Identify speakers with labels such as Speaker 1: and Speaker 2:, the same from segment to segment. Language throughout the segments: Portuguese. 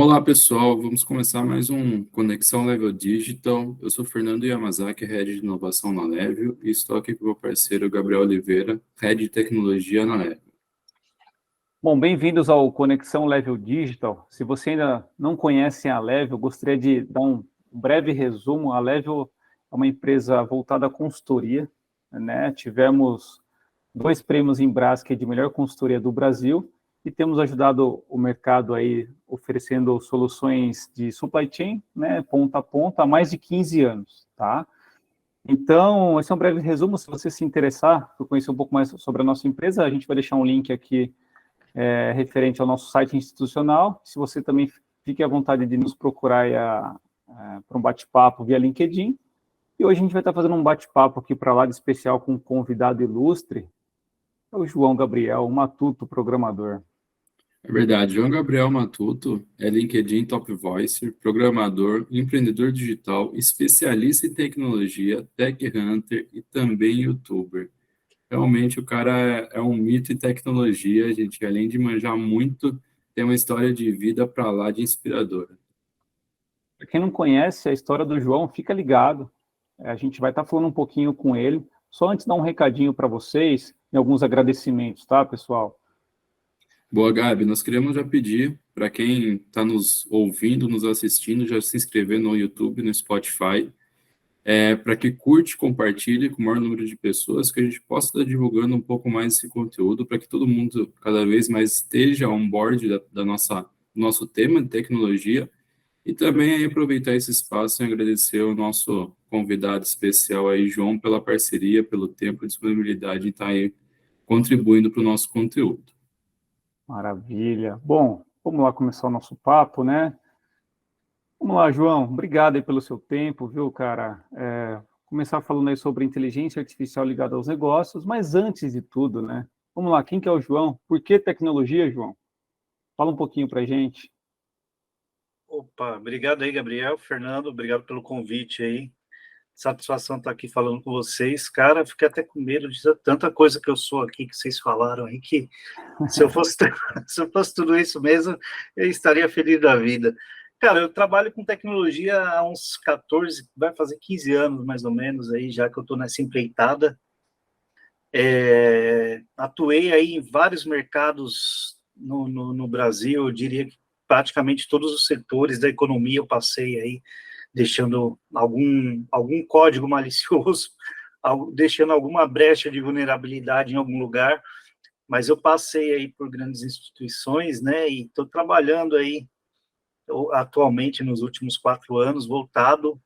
Speaker 1: Olá, pessoal. Vamos começar mais um Conexão Level Digital. Eu sou Fernando Yamazaki, Head de Inovação na Level, e estou aqui com o meu parceiro Gabriel Oliveira, Head de Tecnologia na Level.
Speaker 2: Bom, bem-vindos ao Conexão Level Digital. Se você ainda não conhece a Level, gostaria de dar um breve resumo. A Level é uma empresa voltada à consultoria, né? Tivemos 2 prêmios em Braskem de melhor consultoria do Brasil e temos ajudado o mercado aí oferecendo soluções de supply chain, né, ponta a ponta, há mais de 15 anos, tá? Então, esse é um breve resumo. Se você se interessar por conhecer um pouco mais sobre a nossa empresa, a gente vai deixar um link aqui referente ao nosso site institucional. Se você também fique à vontade de nos procurar para um bate-papo via LinkedIn. E hoje a gente vai estar fazendo um bate-papo aqui para lá de especial com um convidado ilustre, é o João Gabriel, matuto programador.
Speaker 1: É verdade, João Gabriel Matuto é LinkedIn Top Voicer, programador, empreendedor digital, especialista em tecnologia, tech hunter e também youtuber. Realmente o cara é um mito em tecnologia, gente, além de manjar muito, tem uma história de vida para lá de inspiradora.
Speaker 2: Para quem não conhece a história do João, fica ligado. A gente vai estar falando um pouquinho com ele. Só antes dar um recadinho para vocês e alguns agradecimentos, tá, pessoal?
Speaker 1: Boa, Gabi, nós queremos já pedir para quem está nos ouvindo, nos assistindo, já se inscrever no YouTube, no Spotify, para que curte, compartilhe com o maior número de pessoas, que a gente possa estar divulgando um pouco mais esse conteúdo, para que todo mundo cada vez mais esteja on board do nosso tema de tecnologia, e também aí aproveitar esse espaço e agradecer ao nosso convidado especial aí, João, pela parceria, pelo tempo e disponibilidade em estar aí contribuindo para o nosso conteúdo.
Speaker 2: Maravilha. Bom, vamos lá começar o nosso papo, né? Vamos lá, João. Obrigado aí pelo seu tempo, viu, cara? Começar falando aí sobre inteligência artificial ligada aos negócios, mas antes de tudo, né? Vamos lá, quem que é o João? Por que tecnologia, João? Fala um pouquinho pra gente.
Speaker 3: Opa, obrigado aí, Gabriel, Fernando, obrigado pelo convite aí. Satisfação estar aqui falando com vocês. Cara, fiquei até com medo de tanta coisa que eu sou aqui, que vocês falaram aí, que se eu fosse, se eu fosse tudo isso mesmo, eu estaria feliz da vida. Cara, eu trabalho com tecnologia há uns 14, vai fazer 15 anos mais ou menos aí, já que eu estou nessa empreitada. Atuei aí em vários mercados no Brasil, eu diria que praticamente todos os setores da economia eu passei aí, deixando algum código malicioso, deixando alguma brecha de vulnerabilidade em algum lugar, mas eu passei aí por grandes instituições, né, e estou trabalhando aí atualmente nos últimos 4 anos, voltado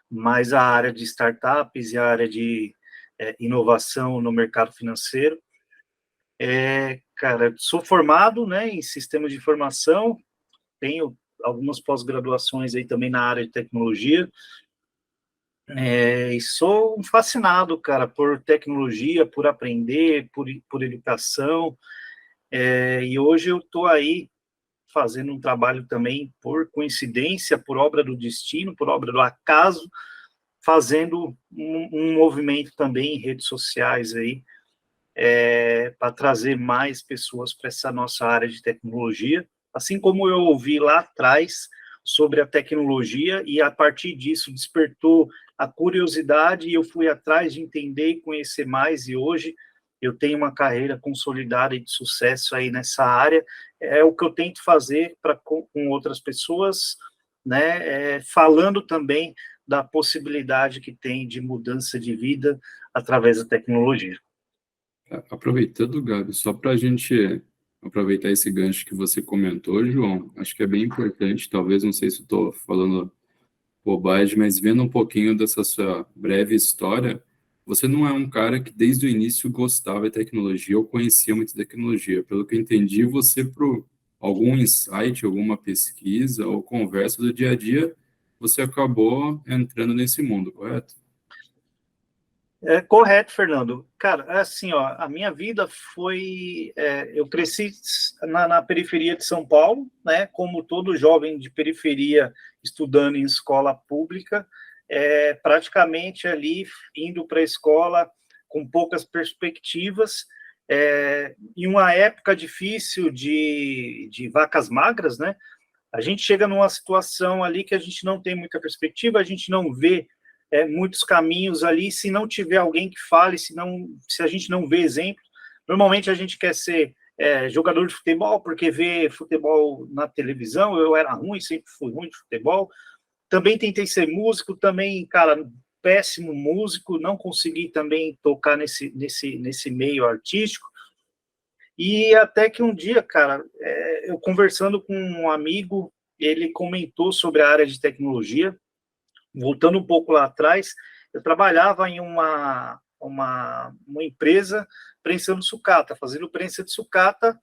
Speaker 3: mais à área de startups e à área de inovação no mercado financeiro. Cara, sou formado, né, em sistemas de informação, tenho algumas pós-graduações aí também na área de tecnologia, e sou um fascinado, cara, por tecnologia, por aprender, por educação, e hoje eu estou aí fazendo um trabalho também por coincidência, por obra do destino, por obra do acaso, fazendo um movimento também em redes sociais aí, para trazer mais pessoas para essa nossa área de tecnologia, assim como eu ouvi lá atrás sobre a tecnologia, e a partir disso despertou a curiosidade, e eu fui atrás de entender e conhecer mais, e hoje eu tenho uma carreira consolidada e de sucesso aí nessa área. É o que eu tento fazer com outras pessoas, né, falando também da possibilidade que tem de mudança de vida através da tecnologia.
Speaker 1: Aproveitando, Gabi, só para a gente aproveitar esse gancho que você comentou, João, acho que é bem importante, talvez, não sei se estou falando bobagem, mas vendo um pouquinho dessa sua breve história, você não é um cara que desde o início gostava de tecnologia ou conhecia muito tecnologia. Pelo que eu entendi, você, por algum insight, alguma pesquisa ou conversa do dia a dia, você acabou entrando nesse mundo, correto?
Speaker 3: Correto, Fernando. Cara, assim, ó, a minha vida foi... eu cresci na periferia de São Paulo, né, como todo jovem de periferia estudando em escola pública, praticamente ali indo para a escola com poucas perspectivas, em uma época difícil de vacas magras, né? A gente chega numa situação ali que a gente não tem muita perspectiva, a gente não vê muitos caminhos ali, se não tiver alguém que fale, se a gente não vê exemplo. Normalmente a gente quer ser jogador de futebol, porque vê futebol na televisão. Eu era ruim, sempre fui ruim de futebol. Também tentei ser músico, também, cara, péssimo músico, não consegui também tocar nesse meio artístico. E até que um dia, cara, eu conversando com um amigo, ele comentou sobre a área de tecnologia. Voltando um pouco lá atrás, eu trabalhava em uma empresa prensando sucata, fazendo prensa de sucata.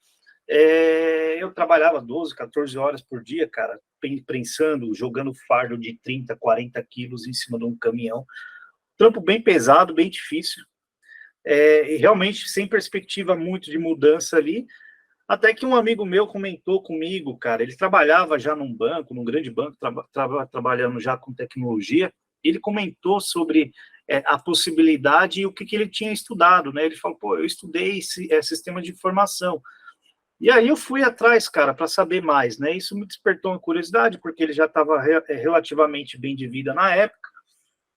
Speaker 3: Eu trabalhava 12, 14 horas por dia, cara, prensando, jogando fardo de 30, 40 quilos em cima de um caminhão. Trampo bem pesado, bem difícil. E realmente sem perspectiva muito de mudança ali, até que um amigo meu comentou comigo, cara, ele trabalhava já num banco, num grande banco, trabalhando já com tecnologia. Ele comentou sobre a possibilidade e o que ele tinha estudado, né? Ele falou, pô, eu estudei sistema de informação. E aí eu fui atrás, cara, para saber mais, né? Isso me despertou uma curiosidade, porque ele já estava relativamente bem de vida na época.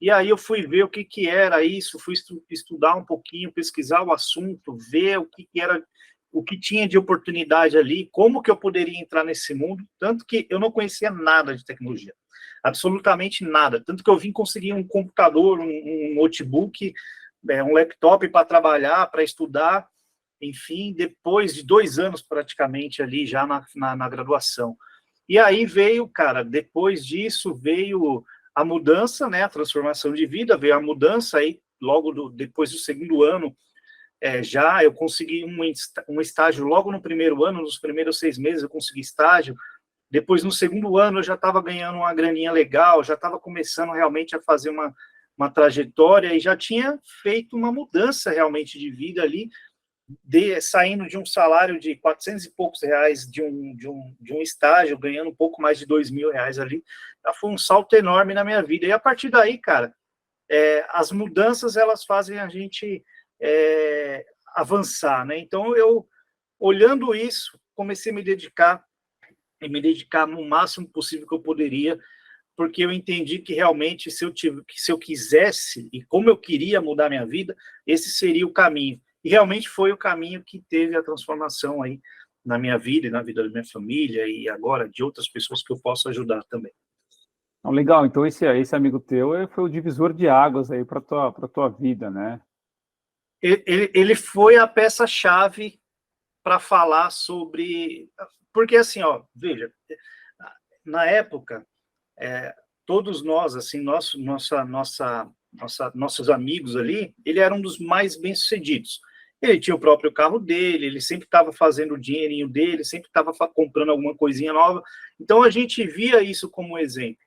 Speaker 3: E aí eu fui ver o que era isso, fui estudar um pouquinho, pesquisar o assunto, ver o que era, o que tinha de oportunidade ali, como que eu poderia entrar nesse mundo, tanto que eu não conhecia nada de tecnologia, absolutamente nada, tanto que eu vim conseguir um computador, um notebook, um laptop para trabalhar, para estudar, enfim, depois de 2 anos praticamente ali, já na graduação. E aí veio, cara, depois disso veio a mudança, né, a transformação de vida, veio a mudança aí, logo depois do segundo ano, já eu consegui um estágio logo no primeiro ano, nos primeiros 6 meses eu consegui estágio, depois no segundo ano eu já estava ganhando uma graninha legal, já estava começando realmente a fazer uma trajetória e já tinha feito uma mudança realmente de vida ali, saindo de um salário de 400 e poucos reais de um estágio, ganhando um pouco mais de 2.000 reais ali, já foi um salto enorme na minha vida. E a partir daí, cara, as mudanças, elas fazem a gente avançar, né? Então, eu, olhando isso, comecei a me dedicar no máximo possível que eu poderia, porque eu entendi que realmente, se eu quisesse, e como eu queria mudar minha vida, esse seria o caminho. E realmente foi o caminho que teve a transformação aí na minha vida e na vida da minha família e agora de outras pessoas que eu posso ajudar também.
Speaker 2: Legal, então esse amigo teu foi o divisor de águas aí para tua vida, né?
Speaker 3: Ele foi a peça-chave para falar sobre... Porque assim, ó, veja, na época, todos nós, assim, nossos amigos ali, ele era um dos mais bem-sucedidos. Ele tinha o próprio carro dele, ele sempre estava fazendo o dinheirinho dele, sempre estava comprando alguma coisinha nova. Então, a gente via isso como exemplo.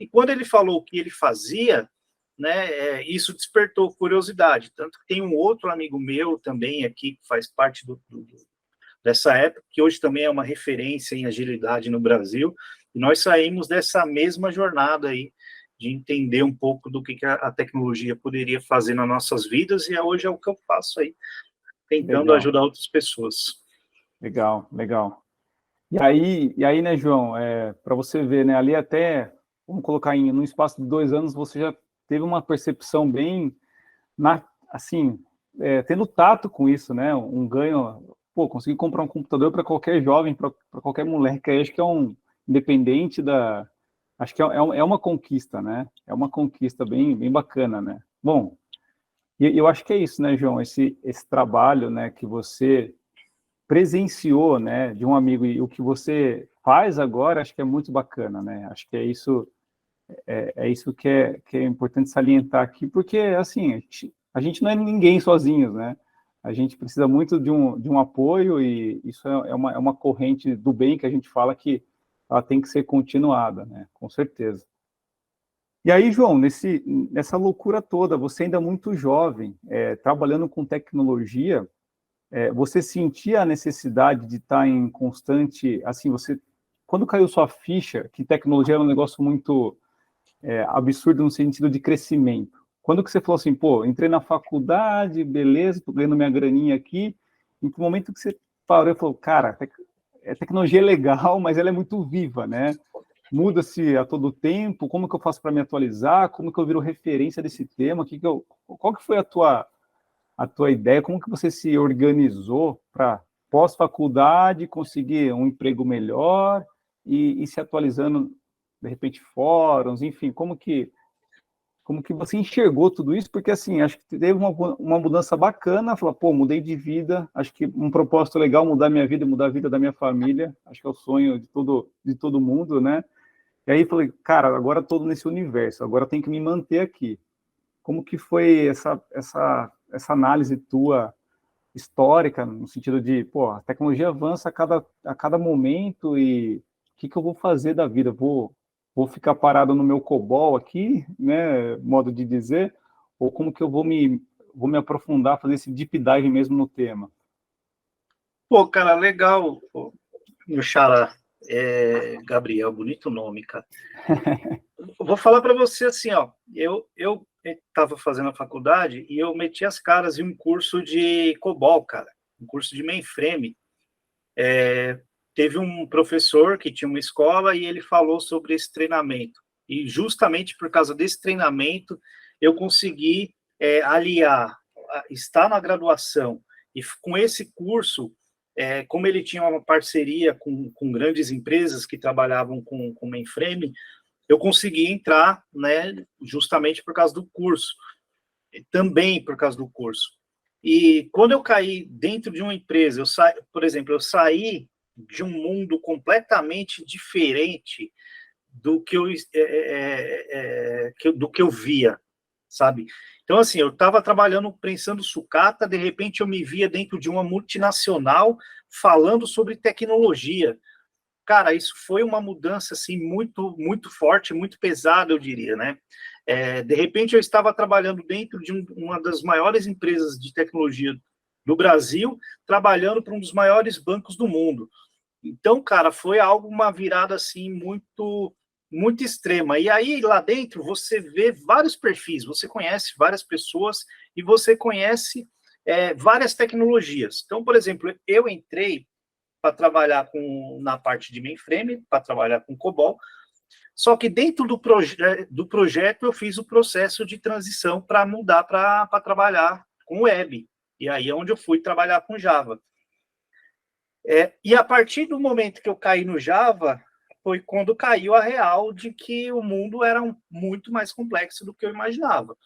Speaker 3: E quando ele falou o que ele fazia, né, isso despertou curiosidade. Tanto que tem um outro amigo meu também aqui, que faz parte dessa época, que hoje também é uma referência em agilidade no Brasil, e nós saímos dessa mesma jornada aí, de entender um pouco do que a tecnologia poderia fazer nas nossas vidas, e hoje é o que eu faço aí, tentando ajudar outras pessoas.
Speaker 2: Legal. E aí, né, João, para você ver, né, ali até, vamos colocar num espaço de 2 anos, você já teve uma percepção bem, assim, tendo tato com isso, né, um ganho, conseguir comprar um computador para qualquer jovem, para qualquer moleque, acho que independente acho que é uma conquista, né, é uma conquista bem bacana, né. Bom, e eu acho que é isso, né, João, esse trabalho, né, que você presenciou, né, de um amigo, e o que você faz agora, acho que é muito bacana, né, acho que é isso que é importante salientar aqui, porque, assim, a gente não é ninguém sozinhos, né, a gente precisa muito de um apoio, e isso é uma corrente do bem que a gente fala que ela tem que ser continuada, né, com certeza. E aí, João, nessa loucura toda, você ainda muito jovem, trabalhando com tecnologia, você sentia a necessidade de estar em constante, assim, quando caiu sua ficha, que tecnologia era um negócio muito absurdo no sentido de crescimento, quando que você falou assim, entrei na faculdade, beleza, tô ganhando minha graninha aqui, em que momento que você parou e falou, cara, a tecnologia é legal, mas ela é muito viva, né? Muda-se a todo tempo, como que eu faço para me atualizar, como que eu viro referência desse tema, qual que foi a tua ideia, como que você se organizou para pós-faculdade conseguir um emprego melhor e se atualizando, de repente, fóruns, enfim, como que você enxergou tudo isso? Porque, assim, acho que teve uma mudança bacana, falar, pô, mudei de vida, acho que um propósito legal, mudar minha vida, mudar a vida da minha família, acho que é o sonho de todo mundo, né? E aí falei, cara, agora estou nesse universo, agora tenho que me manter aqui. Como que foi essa análise tua histórica, no sentido de, pô, a tecnologia avança a cada momento e o que eu vou fazer da vida? Vou ficar parado no meu COBOL aqui, né, modo de dizer, ou como que eu vou me aprofundar, fazer esse deep dive mesmo no tema?
Speaker 3: Pô, cara, legal, pô, meu xará, Gabriel, bonito nome, cara. Vou falar para você assim, ó, eu estava fazendo a faculdade e eu meti as caras em um curso de COBOL, cara, um curso de mainframe. Teve um professor que tinha uma escola e ele falou sobre esse treinamento. E justamente por causa desse treinamento, eu consegui aliar, estar na graduação e com esse curso, como ele tinha uma parceria com grandes empresas que trabalhavam com mainframe, eu consegui entrar, né, justamente por causa do curso, também por causa do curso. E quando eu caí dentro de uma empresa, por exemplo, eu saí de um mundo completamente diferente do que do que eu via, sabe? Então, assim, eu estava trabalhando prensando sucata, de repente eu me via dentro de uma multinacional falando sobre tecnologia. Cara, isso foi uma mudança assim muito muito forte, muito pesada, eu diria, né? De repente eu estava trabalhando dentro de uma das maiores empresas de tecnologia do Brasil, trabalhando para um dos maiores bancos do mundo. Então, cara, foi algo, uma virada assim muito muito extrema. E aí lá dentro você vê vários perfis, você conhece várias pessoas e você conhece várias tecnologias. Então, por exemplo, eu entrei para trabalhar na parte de mainframe, para trabalhar com COBOL, só que dentro do projeto eu fiz o processo de transição para mudar para trabalhar com web. E aí é onde eu fui trabalhar com Java. E a partir do momento que eu caí no Java, foi quando caiu a real de que o mundo era muito mais complexo do que eu imaginava.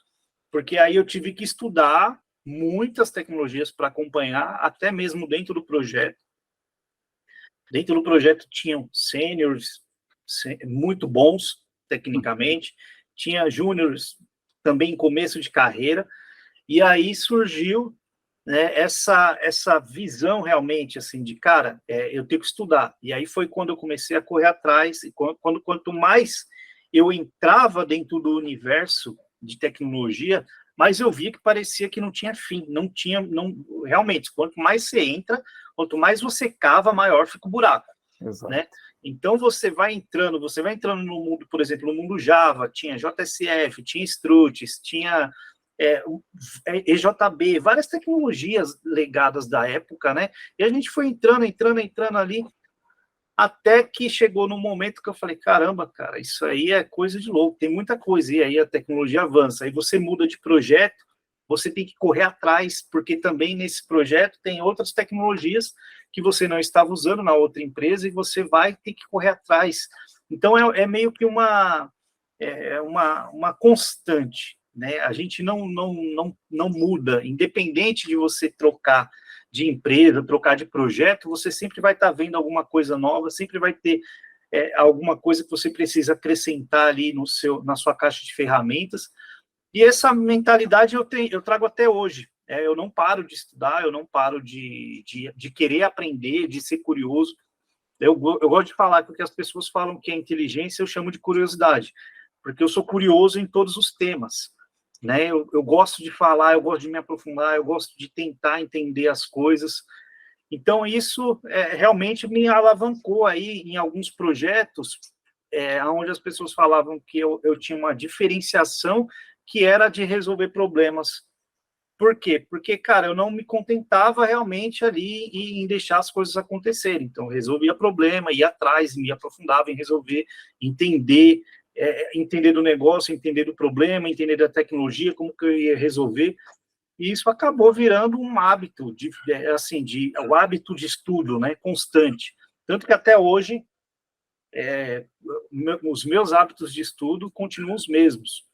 Speaker 3: Porque aí eu tive que estudar muitas tecnologias para acompanhar, até mesmo dentro do projeto. Dentro do projeto tinham sêniores muito bons, tecnicamente, tinha júniores também em começo de carreira, e aí surgiu, né, essa visão realmente, assim, de, cara, eu tenho que estudar. E aí foi quando eu comecei a correr atrás, e quanto mais eu entrava dentro do universo de tecnologia, mas eu via que parecia que não tinha fim, realmente, quanto mais você entra, quanto mais você cava, maior fica o buraco.
Speaker 2: Exato.
Speaker 3: Né? Então você vai entrando no mundo, por exemplo, no mundo Java, tinha JSF, tinha Struts, tinha EJB, várias tecnologias legadas da época, né? E a gente foi entrando ali, até que chegou no momento que eu falei, caramba, cara, isso aí é coisa de louco, tem muita coisa, e aí a tecnologia avança, aí você muda de projeto, você tem que correr atrás, porque também nesse projeto tem outras tecnologias que você não estava usando na outra empresa e você vai ter que correr atrás. Então, é meio que uma constante, né? A gente não muda, independente de você trocar de empresa, trocar de projeto, você sempre vai estar vendo alguma coisa nova, sempre vai ter alguma coisa que você precisa acrescentar ali na sua caixa de ferramentas. E essa mentalidade eu trago até hoje. Eu não paro de estudar, eu não paro de querer aprender, de ser curioso. Eu gosto de falar que o que as pessoas falam que é inteligência, eu chamo de curiosidade, porque eu sou curioso em todos os temas. Né? Eu gosto de falar, eu gosto de me aprofundar, eu gosto de tentar entender as coisas. Então, isso realmente me alavancou aí em alguns projetos, onde as pessoas falavam que eu tinha uma diferenciação que era de resolver problemas Por quê? Porque, cara, eu não me contentava realmente ali em deixar as coisas acontecerem. Então, eu resolvia problema, ia atrás, me aprofundava em resolver, entender, entender do negócio, entender do problema, entender da tecnologia, como que eu ia resolver. E isso acabou virando um hábito, o hábito de estudo, né, constante. Tanto que até hoje, os meus hábitos de estudo continuam os mesmos.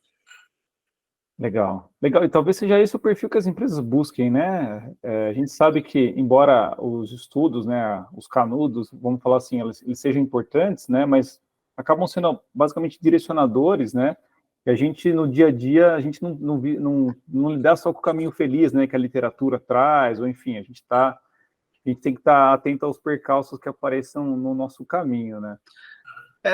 Speaker 2: Legal, legal. E talvez seja esse o perfil que as empresas busquem, né? A gente sabe que, embora os estudos, né, os canudos, vamos falar assim, eles sejam importantes, né, mas acabam sendo basicamente direcionadores, né? E a gente, no dia a dia, a gente não lidar só com o caminho feliz, né, que a literatura traz, ou enfim, a gente tem que estar atento aos percalços que apareçam no nosso caminho, né?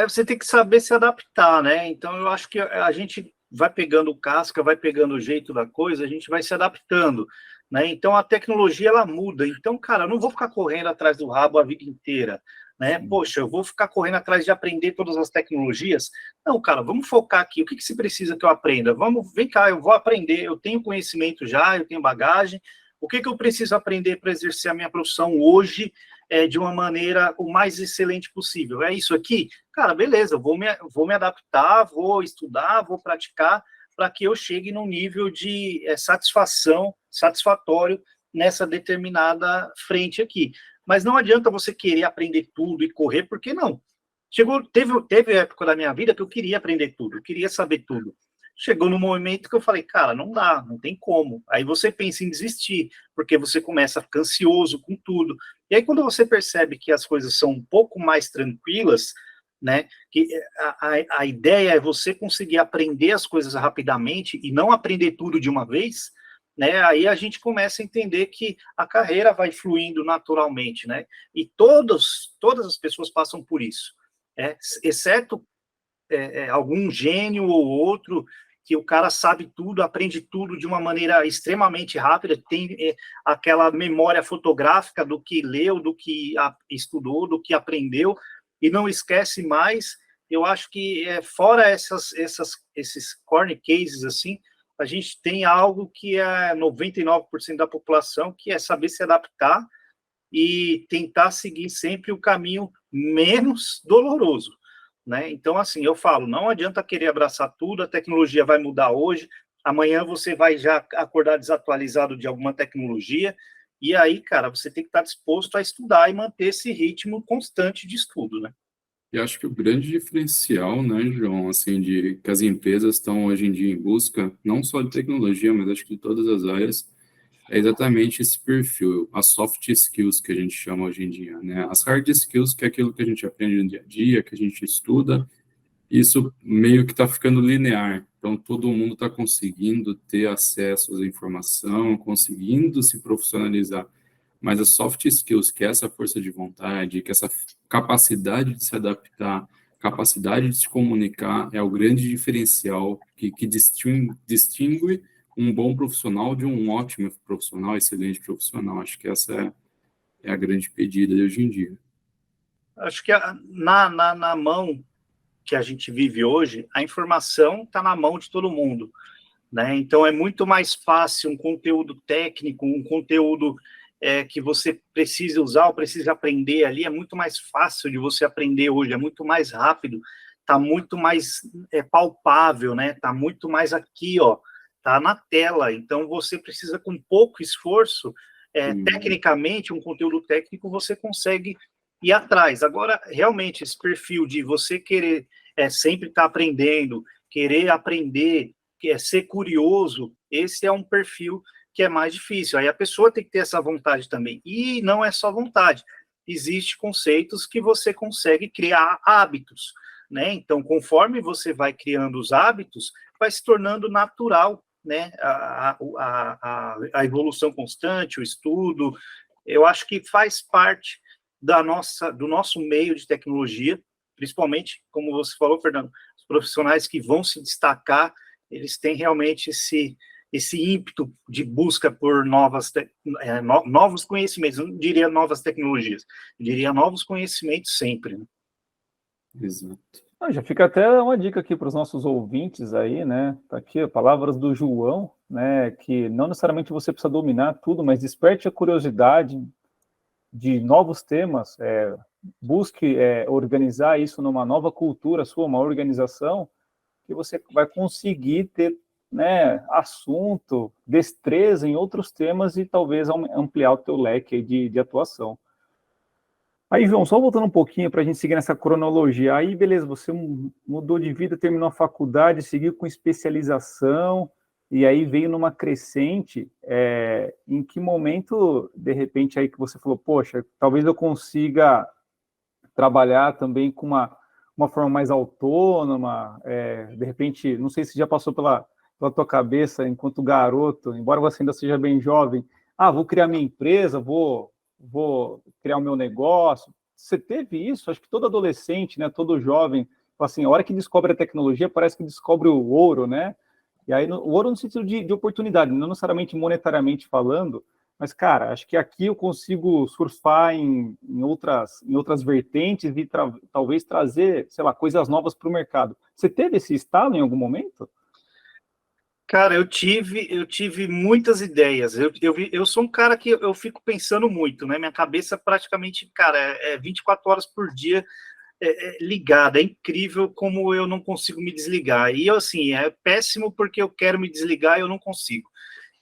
Speaker 3: Você tem que saber se adaptar, né? Então, eu acho que a gente vai pegando casca, vai pegando o jeito da coisa, a gente vai se adaptando, né? Então, a tecnologia, ela muda. Então, cara, eu não vou ficar correndo atrás do rabo a vida inteira, né? Poxa, eu vou ficar correndo atrás de aprender todas as tecnologias? Não, cara, vamos focar aqui. O que se precisa que eu aprenda? Vem cá, eu vou aprender. Eu tenho conhecimento já, eu tenho bagagem. O que eu preciso aprender para exercer a minha profissão hoje de uma maneira o mais excelente possível? É isso aqui? Cara, beleza, vou me adaptar, vou estudar, vou praticar, para que eu chegue num nível de satisfatório nessa determinada frente aqui. Mas não adianta você querer aprender tudo e correr, porque não. Teve época da minha vida que eu queria aprender tudo, eu queria saber tudo. Chegou no momento que eu falei, cara, não dá, não tem como. Aí você pensa em desistir, porque você começa a ficar ansioso com tudo. E aí, quando você percebe que as coisas são um pouco mais tranquilas, né, que a ideia é você conseguir aprender as coisas rapidamente e não aprender tudo de uma vez, né, aí a gente começa a entender que a carreira vai fluindo naturalmente, né, e todas as pessoas passam por isso, exceto algum gênio ou outro, que o cara sabe tudo, aprende tudo de uma maneira extremamente rápida, tem aquela memória fotográfica do que leu, do que estudou, do que aprendeu, e não esquece mais. Eu acho que, fora esses corner cases, assim, a gente tem algo que é 99% da população, que é saber se adaptar e tentar seguir sempre o caminho menos doloroso, né? Então, assim, eu falo, não adianta querer abraçar tudo, a tecnologia vai mudar hoje, amanhã você vai já acordar desatualizado de alguma tecnologia, e aí, cara, você tem que estar disposto a estudar e manter esse ritmo constante de estudo, né?
Speaker 1: E acho que o grande diferencial, né, João, assim, de que as empresas estão hoje em dia em busca, não só de tecnologia, mas acho que de todas as áreas, é exatamente esse perfil, as soft skills que a gente chama hoje em dia, né? As hard skills, que é aquilo que a gente aprende no dia a dia, que a gente estuda, isso meio que está ficando linear. Então, todo mundo está conseguindo ter acesso à informação, conseguindo se profissionalizar. Mas as soft skills, que é essa força de vontade, que é essa capacidade de se adaptar, capacidade de se comunicar, é o grande diferencial que distingue um bom profissional de um ótimo profissional, excelente profissional. Acho que essa é a grande pedida de hoje em dia.
Speaker 3: Acho que na mão que a gente vive hoje, a informação está na mão de todo mundo, né? Então, é muito mais fácil um conteúdo técnico, um conteúdo que você precisa usar ou precisa aprender ali, é muito mais fácil de você aprender hoje, é muito mais rápido, está muito mais palpável, né? Está muito mais aqui, ó, está na tela. Então, você precisa, com pouco esforço, tecnicamente, um conteúdo técnico, você consegue ir atrás. Agora, realmente, esse perfil de você querer sempre estar aprendendo, querer aprender, ser curioso, esse é um perfil que é mais difícil. Aí a pessoa tem que ter essa vontade também. E não é só vontade. Existem conceitos que você consegue criar hábitos, né? Então, conforme você vai criando os hábitos, vai se tornando natural, né? A evolução constante, o estudo. Eu acho que faz parte do nosso meio de tecnologia, principalmente, como você falou, Fernando, os profissionais que vão se destacar, eles têm realmente esse ímpeto de busca por novos conhecimentos. Eu não diria novas tecnologias, eu diria novos conhecimentos sempre, né?
Speaker 1: Exato.
Speaker 2: Já fica até uma dica aqui para os nossos ouvintes aí, né? Tá aqui, palavras do João, né? Que não necessariamente você precisa dominar tudo, mas desperte a curiosidade de novos temas, busque organizar isso numa nova cultura sua, uma organização, que você vai conseguir ter, né, assunto, destreza em outros temas e talvez ampliar o teu leque de atuação. Aí, João, só voltando um pouquinho para a gente seguir nessa cronologia. Aí, beleza, você mudou de vida, terminou a faculdade, seguiu com especialização, e aí veio numa crescente. Em que momento, de repente, aí que você falou, poxa, talvez eu consiga trabalhar também com uma forma mais autônoma, de repente, não sei se já passou pela tua cabeça, enquanto garoto, embora você ainda seja bem jovem, vou criar minha empresa, vou criar o meu negócio. Você teve isso? Acho que todo adolescente, né, todo jovem, assim, a hora que descobre a tecnologia, parece que descobre o ouro, né? E aí, o ouro no sentido de oportunidade, não necessariamente monetariamente falando, mas, cara, acho que aqui eu consigo surfar em outras vertentes e talvez trazer, sei lá, coisas novas para o mercado. Você teve esse estalo em algum momento?
Speaker 3: Cara, eu tive muitas ideias. Eu sou um cara que eu fico pensando muito, né? Minha cabeça praticamente, cara, 24 horas por dia ligada. É incrível como eu não consigo me desligar. E, assim, é péssimo porque eu quero me desligar e eu não consigo.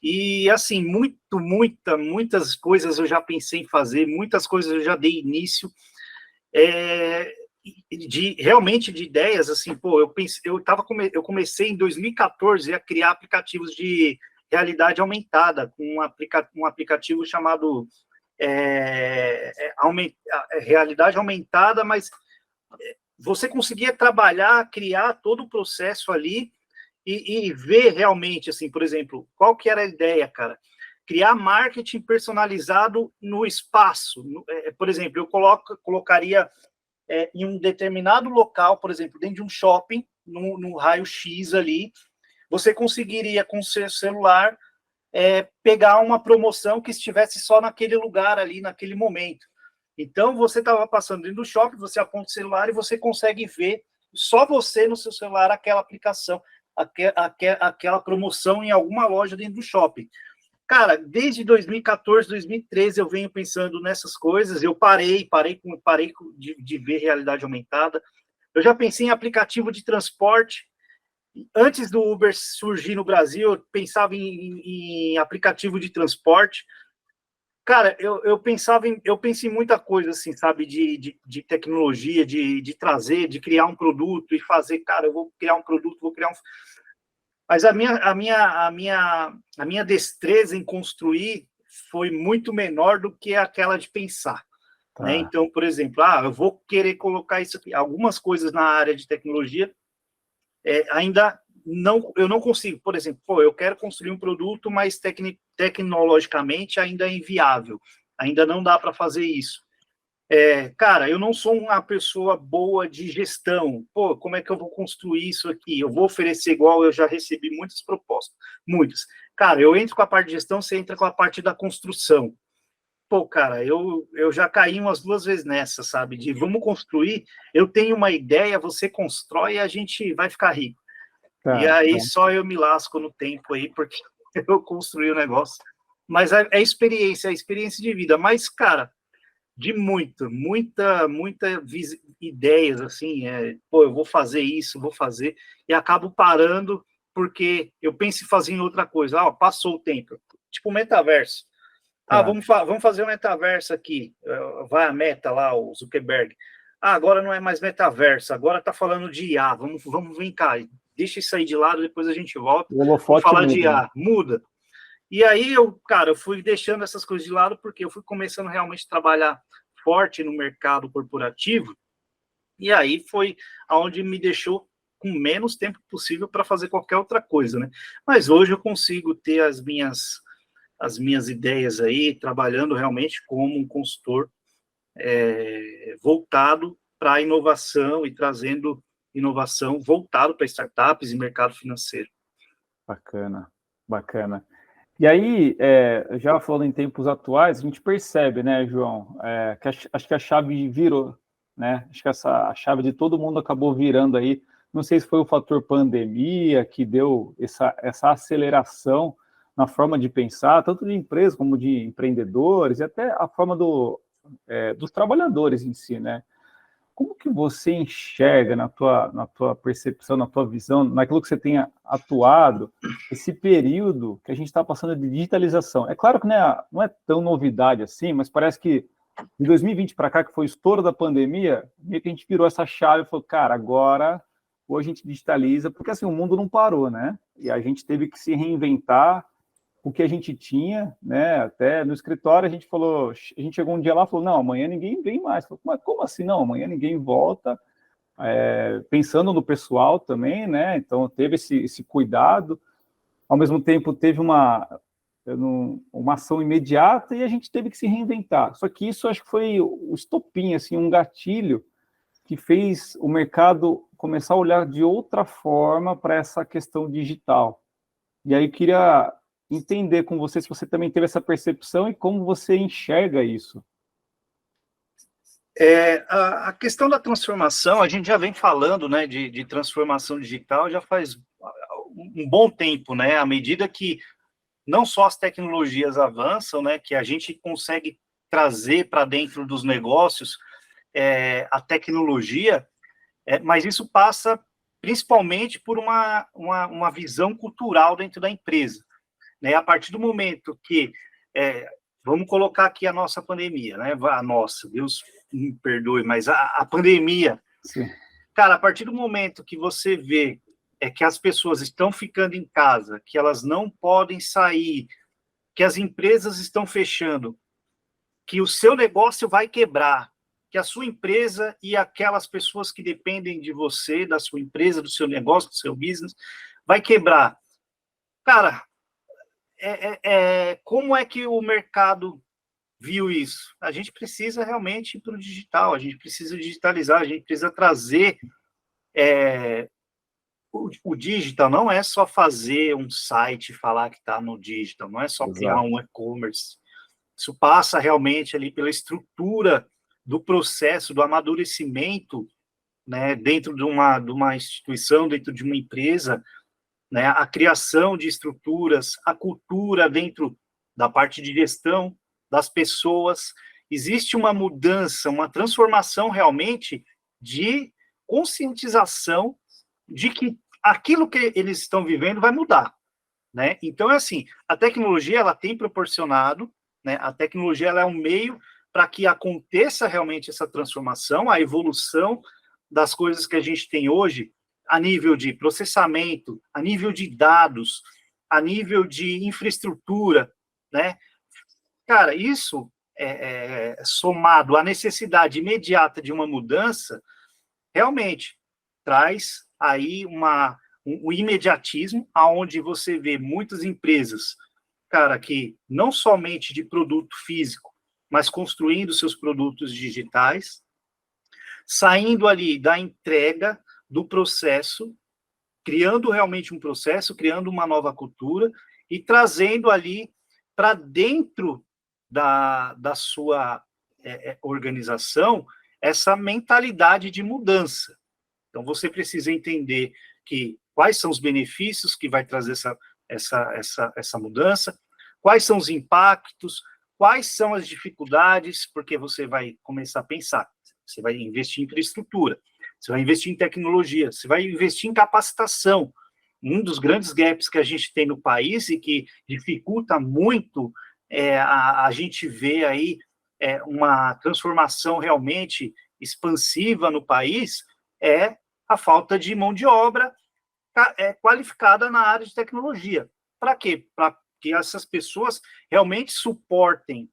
Speaker 3: E, assim, muitas coisas eu já pensei em fazer, muitas coisas eu já dei início. Realmente de ideias, assim, pô, eu comecei em 2014 a criar aplicativos de realidade aumentada, com um aplicativo chamado realidade aumentada, mas você conseguia trabalhar, criar todo o processo ali e ver realmente, assim, por exemplo, qual que era a ideia, cara? Criar marketing personalizado no espaço. Por exemplo, eu colocaria em um determinado local, por exemplo, dentro de um shopping, no raio-x ali, você conseguiria, com seu celular, pegar uma promoção que estivesse só naquele lugar ali, naquele momento. Então, você estava passando dentro do shopping, você aponta o celular e você consegue ver, só você no seu celular, aquela aplicação, aquela promoção em alguma loja dentro do shopping. Cara, desde 2014, 2013 eu venho pensando nessas coisas. Eu parei de ver realidade aumentada. Eu já pensei em aplicativo de transporte. Antes do Uber surgir no Brasil, eu pensava em aplicativo de transporte. Cara, eu pensei em muita coisa, assim, sabe, de tecnologia, de trazer, de criar um produto e fazer, cara, eu vou criar um produto, vou criar um. Mas a minha destreza em construir foi muito menor do que aquela de pensar.
Speaker 2: Tá.
Speaker 3: Né? Então, por exemplo, eu vou querer colocar isso aqui. Algumas coisas na área de tecnologia ainda eu não consigo. Por exemplo, eu quero construir um produto, mas tecnologicamente ainda é inviável. Ainda não dá para fazer isso. Cara, eu não sou uma pessoa boa de gestão. Como é que eu vou construir isso aqui? Eu vou oferecer igual, eu já recebi muitas propostas. Muitas. Cara, eu entro com a parte de gestão, você entra com a parte da construção. Cara, eu já caí umas 2 vezes nessa, sabe? De vamos construir, eu tenho uma ideia, você constrói e a gente vai ficar rico. E aí só eu me lasco no tempo aí, porque eu construí o negócio. Mas é experiência de vida. Mas, cara, de muita ideias, assim, eu vou fazer isso, vou fazer, e acabo parando porque eu penso em fazer em outra coisa. Passou o tempo. Tipo metaverso. Vamos fazer o metaverso aqui. Vai a Meta lá, o Zuckerberg. Agora não é mais metaverso, agora tá falando de IA. Vamos vem cá, deixa isso aí de lado, depois a gente volta. Vamos falar de IA. Muda. E aí, eu fui deixando essas coisas de lado porque eu fui começando realmente a trabalhar forte no mercado corporativo, e aí foi aonde me deixou com menos tempo possível para fazer qualquer outra coisa, né? Mas hoje eu consigo ter as minhas ideias aí, trabalhando realmente como um consultor voltado para a inovação e trazendo inovação voltado para startups e mercado financeiro.
Speaker 2: Bacana. E aí, já falando em tempos atuais, a gente percebe, né, João, que acho que a chave virou, né? Acho que a chave de todo mundo acabou virando aí. Não sei se foi o fator pandemia que deu essa aceleração na forma de pensar, tanto de empresas como de empreendedores, e até a forma dos trabalhadores em si, né? Como que você enxerga na tua percepção, na tua visão, naquilo que você tenha atuado, esse período que a gente está passando de digitalização? É claro que não é tão novidade assim, mas parece que de 2020 para cá, que foi o estouro da pandemia, meio que a gente virou essa chave e falou, cara, agora ou a gente digitaliza, porque assim, o mundo não parou, né? E a gente teve que se reinventar o que a gente tinha, né? Até no escritório a gente falou, a gente chegou um dia lá e falou, não, amanhã ninguém vem mais. Falei, mas como assim não? Amanhã ninguém volta, pensando no pessoal também, né? Então teve esse cuidado, ao mesmo tempo teve uma ação imediata e a gente teve que se reinventar. Só que isso acho que foi o estopim, assim, um gatilho que fez o mercado começar a olhar de outra forma para essa questão digital. E aí queria entender com você se você também teve essa percepção e como você enxerga isso.
Speaker 3: A questão da transformação, a gente já vem falando, né, de transformação digital já faz um bom tempo, né, à medida que não só as tecnologias avançam, né, que a gente consegue trazer para dentro dos negócios a tecnologia, mas isso passa principalmente por uma visão cultural dentro da empresa, né? A partir do momento que, vamos colocar aqui a nossa pandemia, né? A nossa, Deus me perdoe, mas a pandemia,
Speaker 2: Sim.
Speaker 3: Cara, a partir do momento que você vê que as pessoas estão ficando em casa, que elas não podem sair, que as empresas estão fechando, que o seu negócio vai quebrar, que a sua empresa e aquelas pessoas que dependem de você, da sua empresa, do seu negócio, do seu business, vai quebrar. Cara, como é que o mercado viu isso? A gente precisa realmente ir para o digital, a gente precisa digitalizar, a gente precisa trazer o digital. Não é só fazer um site e falar que está no digital, não é só criar um e-commerce. Isso passa realmente ali pela estrutura do processo, do amadurecimento, né, dentro de uma instituição, dentro de uma empresa, né, a criação de estruturas, a cultura dentro da parte de gestão das pessoas. Existe uma mudança, uma transformação realmente de conscientização de que aquilo que eles estão vivendo vai mudar, né? Então, é assim, a tecnologia, ela tem proporcionado, né, a tecnologia ela é um meio para que aconteça realmente essa transformação, a evolução das coisas que a gente tem hoje, a nível de processamento, a nível de dados, a nível de infraestrutura, né? Cara, isso somado à necessidade imediata de uma mudança, realmente traz aí um imediatismo, aonde você vê muitas empresas, cara, que não somente de produto físico, mas construindo seus produtos digitais, saindo ali da entrega do processo, criando realmente um processo, criando uma nova cultura e trazendo ali para dentro da sua organização essa mentalidade de mudança. Então, você precisa entender quais são os benefícios que vai trazer essa mudança, quais são os impactos, quais são as dificuldades, porque você vai começar a pensar, você vai investir em infraestrutura, você vai investir em tecnologia, você vai investir em capacitação. Um dos grandes gaps que a gente tem no país e que dificulta muito a gente ver aí uma transformação realmente expansiva no país é a falta de mão de obra qualificada na área de tecnologia. Para quê? Para que essas pessoas realmente suportem,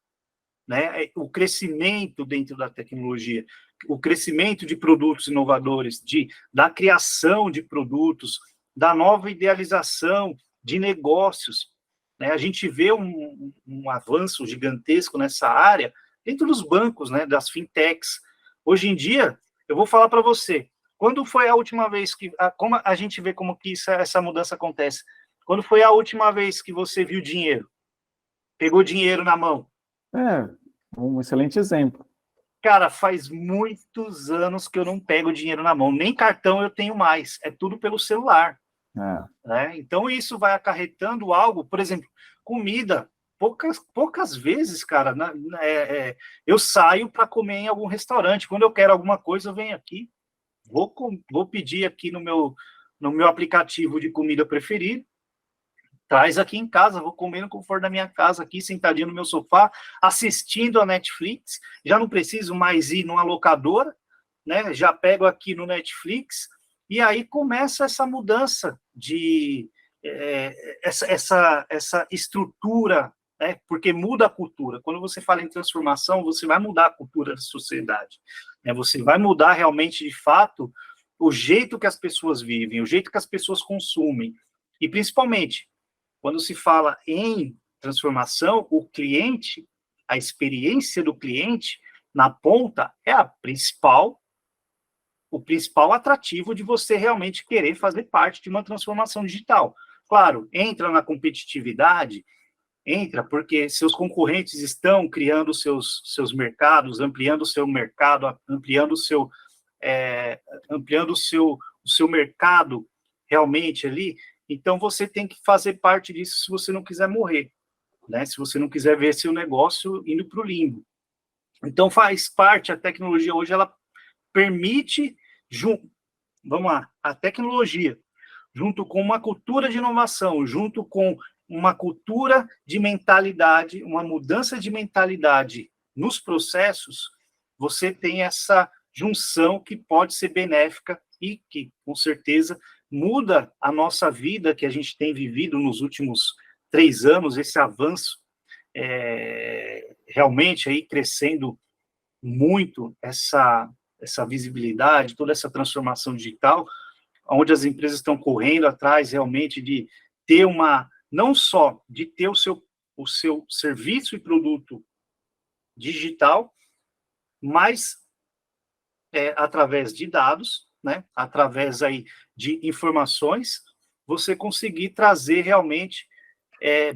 Speaker 3: né, o crescimento dentro da tecnologia, o crescimento de produtos inovadores, da criação de produtos, da nova idealização de negócios. Né? A gente vê um avanço gigantesco nessa área dentro dos bancos, né, das fintechs. Hoje em dia, eu vou falar para você, quando foi a última vez como a gente vê como que essa mudança acontece? Quando foi a última vez que você viu dinheiro? Pegou dinheiro na mão?
Speaker 2: Um excelente exemplo.
Speaker 3: Cara, faz muitos anos que eu não pego dinheiro na mão, nem cartão eu tenho mais, é tudo pelo celular. Né? Então, isso vai acarretando algo, por exemplo, comida. Poucas vezes, cara, eu saio para comer em algum restaurante. Quando eu quero alguma coisa, eu venho aqui, vou pedir aqui no meu aplicativo de comida preferido, traz aqui em casa, vou comer no conforto da minha casa, aqui sentadinho no meu sofá, assistindo a Netflix. Já não preciso mais ir numa locadora, né? Já pego aqui no Netflix, e aí começa essa mudança de essa estrutura, né? Porque muda a cultura. Quando você fala em transformação, você vai mudar a cultura da sociedade, né? Você vai mudar realmente, de fato, o jeito que as pessoas vivem, o jeito que as pessoas consumem, e principalmente quando se fala em transformação, o cliente, a experiência do cliente na ponta é o principal atrativo de você realmente querer fazer parte de uma transformação digital. Claro, entra na competitividade, entra porque seus concorrentes estão criando seus mercados, ampliando o seu mercado, ampliando o seu mercado realmente ali. Então, você tem que fazer parte disso se você não quiser morrer, né? Se você não quiser ver seu negócio indo para o limbo. Então, faz parte, a tecnologia hoje, ela permite, vamos lá, a tecnologia, junto com uma cultura de inovação, junto com uma cultura de mentalidade, uma mudança de mentalidade nos processos, você tem essa junção que pode ser benéfica e que, com certeza, muda a nossa vida que a gente tem vivido nos últimos 3 anos, esse avanço realmente aí crescendo muito essa visibilidade, toda essa transformação digital, onde as empresas estão correndo atrás realmente de ter não só de ter o seu serviço e produto digital, mas através de dados, né, através aí de informações, você conseguir trazer realmente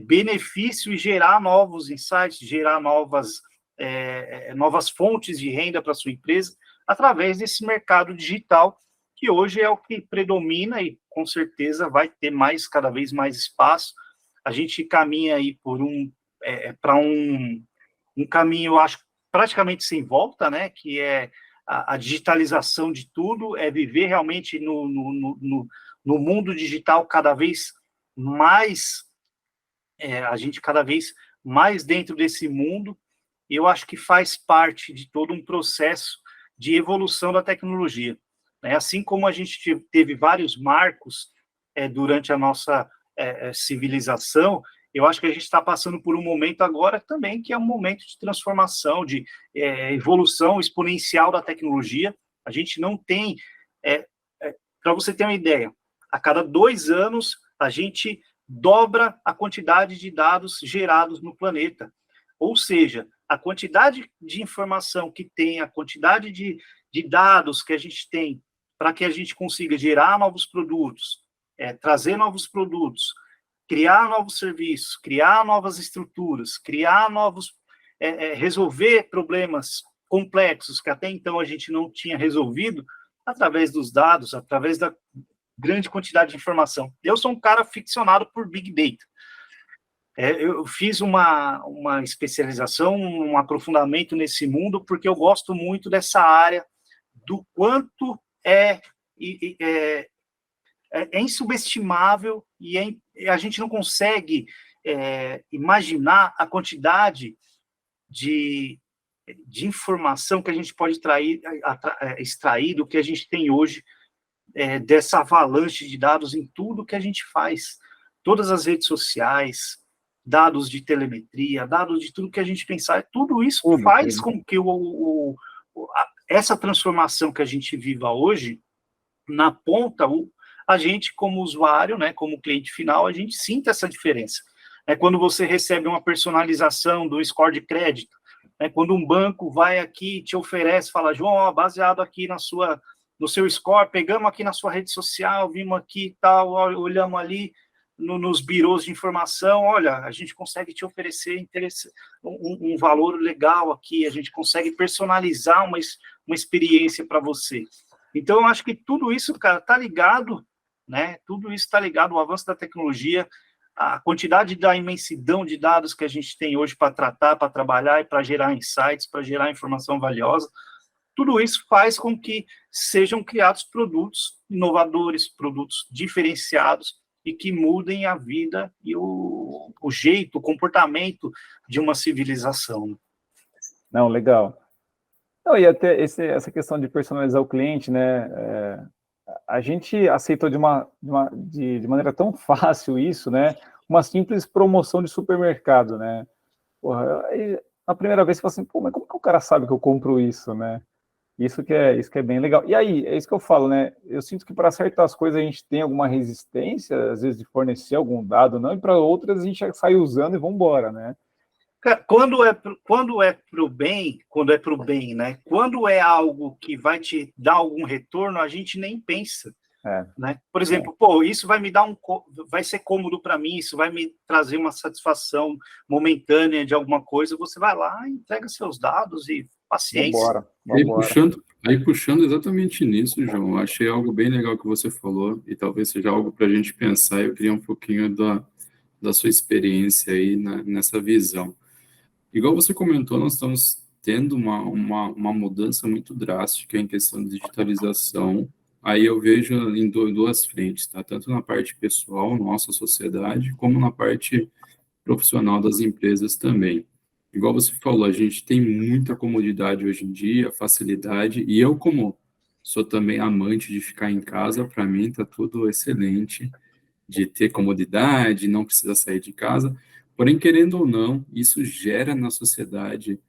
Speaker 3: benefício e gerar novos insights, gerar novas fontes de renda para a sua empresa, através desse mercado digital, que hoje é o que predomina e, com certeza, vai ter cada vez mais espaço. A gente caminha aí para um caminho, eu acho, praticamente sem volta, né, que é a digitalização de tudo, é viver realmente no mundo digital cada vez mais, a gente cada vez mais dentro desse mundo, e eu acho que faz parte de todo um processo de evolução da tecnologia. Né? Assim como a gente teve vários marcos durante a nossa civilização, eu acho que a gente está passando por um momento agora também que é um momento de transformação, de evolução exponencial da tecnologia. A gente não tem... para você ter uma ideia, a cada 2 anos, a gente dobra a quantidade de dados gerados no planeta. Ou seja, a quantidade de informação que tem, a quantidade de dados que a gente tem para que a gente consiga gerar novos produtos, trazer novos produtos, criar novos serviços, criar novas estruturas, criar resolver problemas complexos que até então a gente não tinha resolvido através dos dados, através da grande quantidade de informação. Eu sou um cara ficcionado por Big Data. Eu fiz uma especialização, um aprofundamento nesse mundo, porque eu gosto muito dessa área, do quanto é insubestimável e a gente não consegue imaginar a quantidade de informação que a gente pode extrair do que a gente tem hoje, dessa avalanche de dados em tudo que a gente faz. Todas as redes sociais, dados de telemetria, dados de tudo que a gente pensar, tudo isso faz com que essa transformação que a gente viva hoje, na ponta, a gente, como usuário, né, como cliente final, a gente sinta essa diferença. Quando você recebe uma personalização do score de crédito, quando um banco vai aqui e te oferece, fala, João, baseado aqui no seu score, pegamos aqui na sua rede social, vimos aqui e tal, olhamos ali, nos birôs de informação, olha, a gente consegue te oferecer um valor legal aqui, a gente consegue personalizar uma experiência para você. Então, eu acho que tudo isso, cara, está ligado, né? Tudo isso está ligado ao avanço da tecnologia, a quantidade da imensidão de dados que a gente tem hoje para tratar, para trabalhar e para gerar insights, para gerar informação valiosa. Tudo isso faz com que sejam criados produtos inovadores, produtos diferenciados e que mudem a vida e o jeito, o comportamento de uma civilização.
Speaker 2: Não, legal. Não, e até essa questão de personalizar o cliente, né? A gente aceitou de maneira tão fácil isso, né? Uma simples promoção de supermercado, né? Porra, aí, a primeira vez você fala assim, pô, mas como que o cara sabe que eu compro isso, né? Isso que é bem legal. E aí, é isso que eu falo, né? Eu sinto que para certas coisas a gente tem alguma resistência, às vezes, de fornecer algum dado, não, e para outras a gente já sai usando e vamos embora, né?
Speaker 3: Cara, quando é para o bem, né? Quando é algo que vai te dar algum retorno, a gente nem pensa. Né? Por exemplo, pô, isso vai me dar vai ser cômodo para mim, isso vai me trazer uma satisfação momentânea de alguma coisa, você vai lá, entrega seus dados e paciência.
Speaker 2: Vambora.
Speaker 1: Aí puxando exatamente nisso, João, achei algo bem legal que você falou, e talvez seja algo para a gente pensar. Eu queria um pouquinho da sua experiência aí nessa visão. Igual você comentou, nós estamos tendo uma mudança muito drástica em questão de digitalização. Aí eu vejo em duas frentes, tá? Tanto na parte pessoal, nossa sociedade, como na parte profissional das empresas também. Igual você falou, a gente tem muita comodidade hoje em dia, facilidade, e eu, como sou também amante de ficar em casa, para mim está tudo excelente, de ter comodidade, não precisa sair de casa. Porém, querendo ou não, isso gera na sociedade,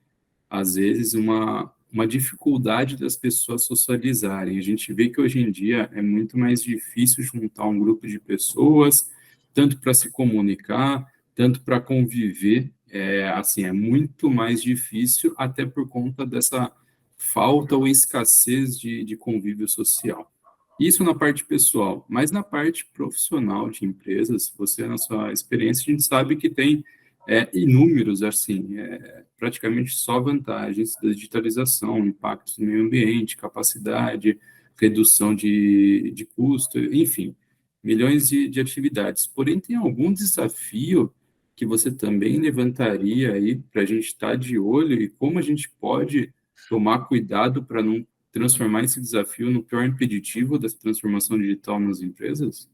Speaker 1: às vezes, uma dificuldade das pessoas socializarem. A gente vê que hoje em dia é muito mais difícil juntar um grupo de pessoas, tanto para se comunicar, tanto para conviver. Assim, é muito mais difícil, até por conta dessa falta ou escassez de convívio social. Isso na parte pessoal, mas na parte profissional de empresas, você, na sua experiência, a gente sabe que tem inúmeros, assim, praticamente só vantagens da digitalização, impactos no meio ambiente, capacidade, redução de custo, enfim, milhões de atividades. Porém, tem algum desafio que você também levantaria aí para a gente estar de olho e como a gente pode tomar cuidado para não transformar esse desafio no pior impeditivo da transformação digital nas empresas?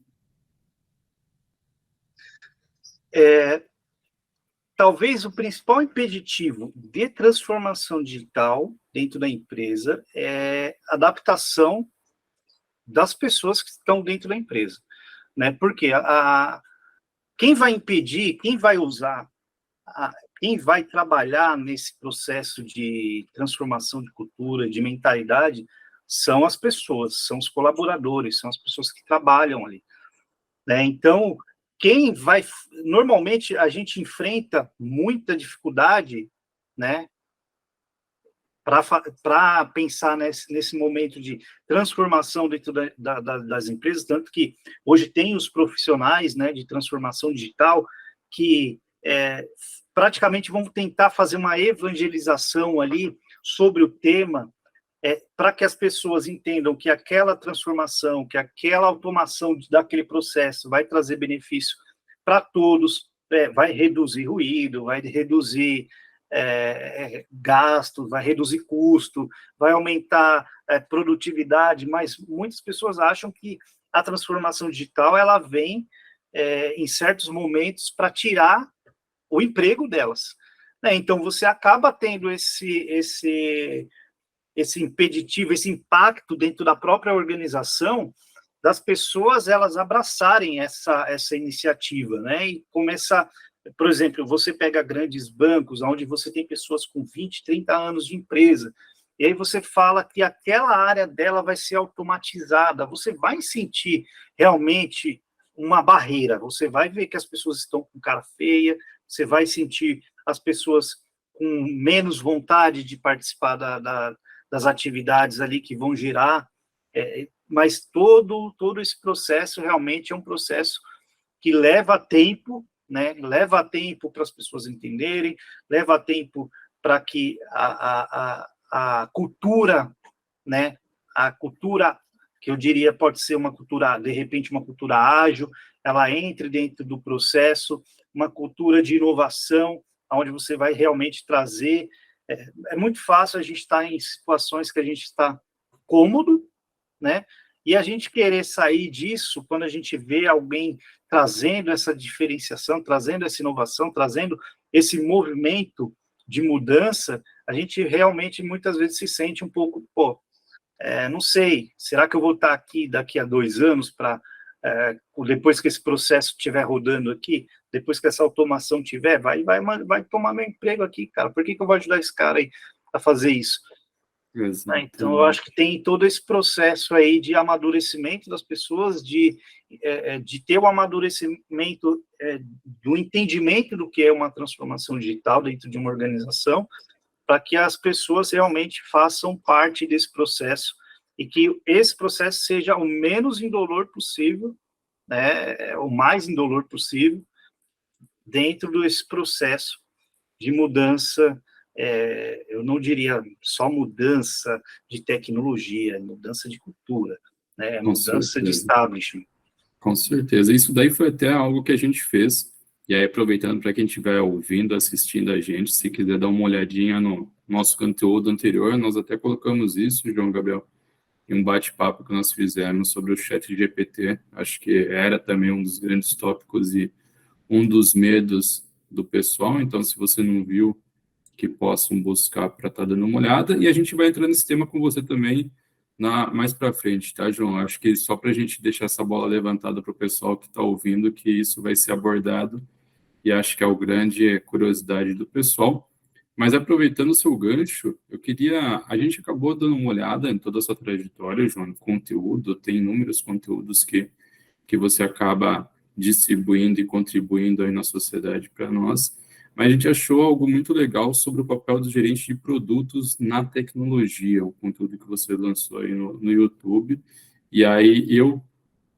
Speaker 3: Talvez o principal impeditivo de transformação digital dentro da empresa é a adaptação das pessoas que estão dentro da empresa, né? Porque quem vai impedir, quem vai usar, quem vai trabalhar nesse processo de transformação de cultura, de mentalidade, são as pessoas, são os colaboradores, são as pessoas que trabalham ali, né? Então, normalmente a gente enfrenta muita dificuldade, né, para pensar nesse momento de transformação dentro das empresas, tanto que hoje tem os profissionais, né, de transformação digital que praticamente vão tentar fazer uma evangelização ali sobre o tema, para que as pessoas entendam que aquela transformação, que aquela automação daquele processo vai trazer benefício para todos, vai reduzir ruído, vai reduzir gasto, vai reduzir custo, vai aumentar produtividade, mas muitas pessoas acham que a transformação digital ela vem em certos momentos para tirar o emprego delas, né? Então você acaba tendo esse impeditivo, esse impacto dentro da própria organização, das pessoas elas abraçarem essa iniciativa, né? E começar, por exemplo, você pega grandes bancos, onde você tem pessoas com 20, 30 anos de empresa, e aí você fala que aquela área dela vai ser automatizada, você vai sentir realmente uma barreira, você vai ver que as pessoas estão com cara feia, você vai sentir as pessoas com menos vontade de participar das atividades ali que vão gerar, mas todo esse processo realmente é um processo que leva tempo, né? Leva tempo para as pessoas entenderem, leva tempo para que a cultura, né? A cultura, que eu diria pode ser uma cultura, de repente, uma cultura ágil, ela entre dentro do processo, uma cultura de inovação, onde você vai realmente trazer. É muito fácil a gente estar em situações que a gente está cômodo, né? E a gente querer sair disso quando a gente vê alguém trazendo essa diferenciação, trazendo essa inovação, trazendo esse movimento de mudança, a gente realmente muitas vezes se sente um pouco, não sei, será que eu vou estar aqui daqui a 2 anos para, depois que esse processo estiver rodando aqui, depois que essa automação tiver, vai tomar meu emprego aqui, cara, por que eu vou ajudar esse cara aí a fazer isso? Então, eu acho que tem todo esse processo aí de amadurecimento das pessoas, de ter o amadurecimento do entendimento do que é uma transformação digital dentro de uma organização, para que as pessoas realmente façam parte desse processo e que esse processo seja o menos indolor possível, né, o mais indolor possível, dentro desse processo de mudança. Eu não diria só mudança de tecnologia, mudança de cultura, né, mudança de establishment.
Speaker 1: Com certeza. Isso daí foi até algo que a gente fez. E aí, aproveitando para quem estiver ouvindo, assistindo a gente, se quiser dar uma olhadinha no nosso conteúdo anterior, nós até colocamos isso, João Gabriel, em um bate-papo que nós fizemos sobre o ChatGPT. Acho que era também um dos grandes tópicos e um dos medos do pessoal. Então, se você não viu, que possam buscar para estar dando uma olhada. E a gente vai entrar nesse tema com você também mais para frente, tá, João? Acho que só para a gente deixar essa bola levantada para o pessoal que está ouvindo, que isso vai ser abordado, e acho que é o grande curiosidade do pessoal. Mas aproveitando o seu gancho, a gente acabou dando uma olhada em toda a sua trajetória, João, conteúdo, tem inúmeros conteúdos que você acaba distribuindo e contribuindo aí na sociedade para nós, mas a gente achou algo muito legal sobre o papel do gerente de produtos na tecnologia, o conteúdo que você lançou aí no YouTube, e aí eu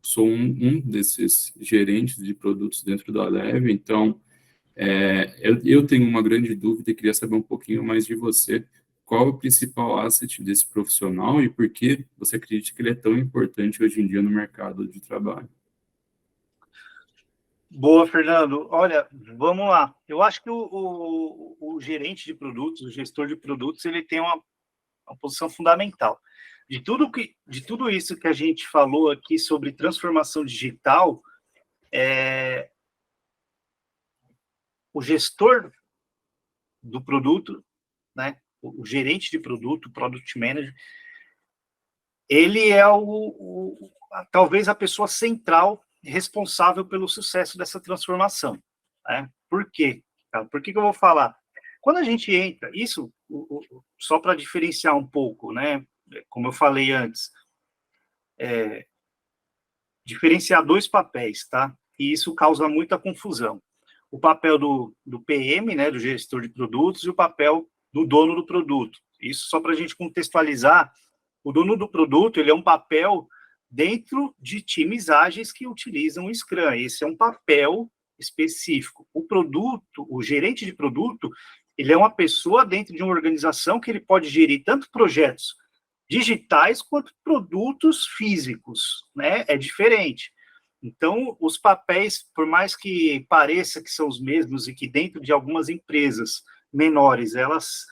Speaker 1: sou um desses gerentes de produtos dentro da Leve, então eu tenho uma grande dúvida e queria saber um pouquinho mais de você. Qual é o principal asset desse profissional e por que você acredita que ele é tão importante hoje em dia no mercado de trabalho?
Speaker 3: Boa, Fernando. Olha, vamos lá. Eu acho que o gerente de produtos, o gestor de produtos, ele tem uma posição fundamental. De tudo isso que a gente falou aqui sobre transformação digital, o gestor do produto, né, o gerente de produto, o product manager, ele é talvez a pessoa central responsável pelo sucesso dessa transformação. Né? Por quê? Por que eu vou falar? Quando a gente entra, isso só para diferenciar um pouco, né? Como eu falei antes, diferenciar 2 papéis, tá? E isso causa muita confusão. O papel do PM, né, do gestor de produtos, e o papel do dono do produto. Isso só para a gente contextualizar. O dono do produto, ele é um papel dentro de times ágeis que utilizam o Scrum. Esse é um papel específico. O produto, o gerente de produto, ele é uma pessoa dentro de uma organização que ele pode gerir tanto projetos digitais quanto produtos físicos, né? É diferente. Então, os papéis, por mais que pareça que são os mesmos e que dentro de algumas empresas menores, elas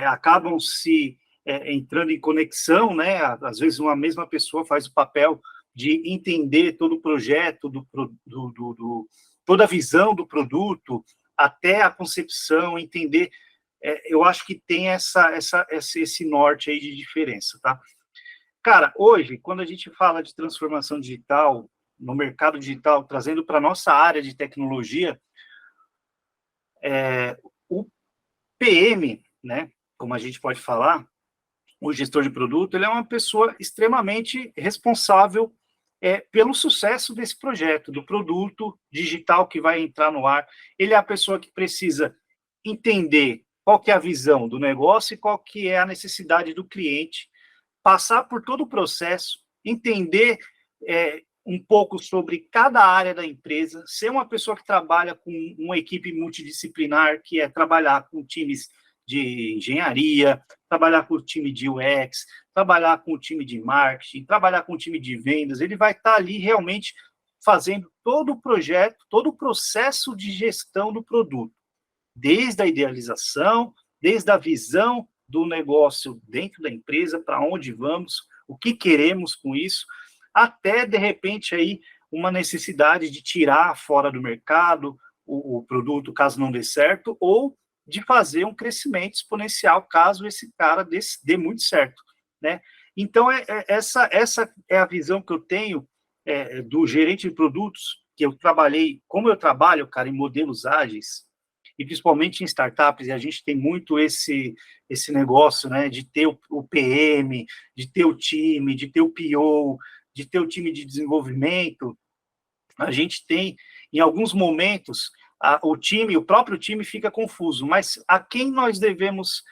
Speaker 3: acabam se entrando em conexão, né? Às vezes uma mesma pessoa faz o papel de entender todo o projeto, toda a visão do produto, até a concepção, entender. Eu acho que tem esse norte aí de diferença, tá? Cara, hoje, quando a gente fala de transformação digital, no mercado digital, trazendo para a nossa área de tecnologia, o PM, né, como a gente pode falar, o gestor de produto, ele é uma pessoa extremamente responsável pelo sucesso desse projeto, do produto digital que vai entrar no ar. Ele é a pessoa que precisa entender qual que é a visão do negócio e qual que é a necessidade do cliente, passar por todo o processo, entender um pouco sobre cada área da empresa, ser uma pessoa que trabalha com uma equipe multidisciplinar, que é trabalhar com times de engenharia, trabalhar com o time de UX, trabalhar com o time de marketing, trabalhar com o time de vendas. Ele vai estar ali realmente fazendo todo o projeto, todo o processo de gestão do produto, desde a idealização, desde a visão do negócio dentro da empresa, para onde vamos, o que queremos com isso, até, de repente, aí, uma necessidade de tirar fora do mercado o produto, caso não dê certo, ou de fazer um crescimento exponencial, caso esse cara dê muito certo, né? Então, essa é a visão que eu tenho do gerente de produtos, que eu trabalhei, como eu trabalho, cara, em modelos ágeis, e principalmente em startups, e a gente tem muito esse negócio, né, de ter o PM, de ter o time, de ter o PO, de ter o time de desenvolvimento. A gente tem, em alguns momentos, o próprio time fica confuso, mas a quem nós devemos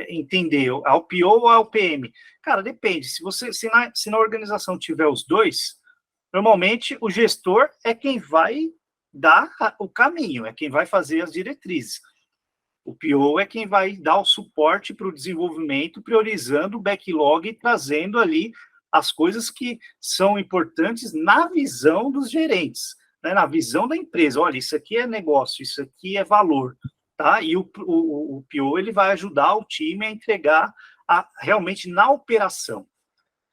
Speaker 3: entender? Ao PO ou ao PM? Cara, depende. Se na organização tiver os dois, normalmente o gestor é quem vai dar o caminho, é quem vai fazer as diretrizes. O PO é quem vai dar o suporte para o desenvolvimento, priorizando o backlog e trazendo ali as coisas que são importantes na visão dos gerentes, né, na visão da empresa. Olha, isso aqui é negócio, isso aqui é valor, tá? E o PO ele vai ajudar o time a entregar realmente na operação.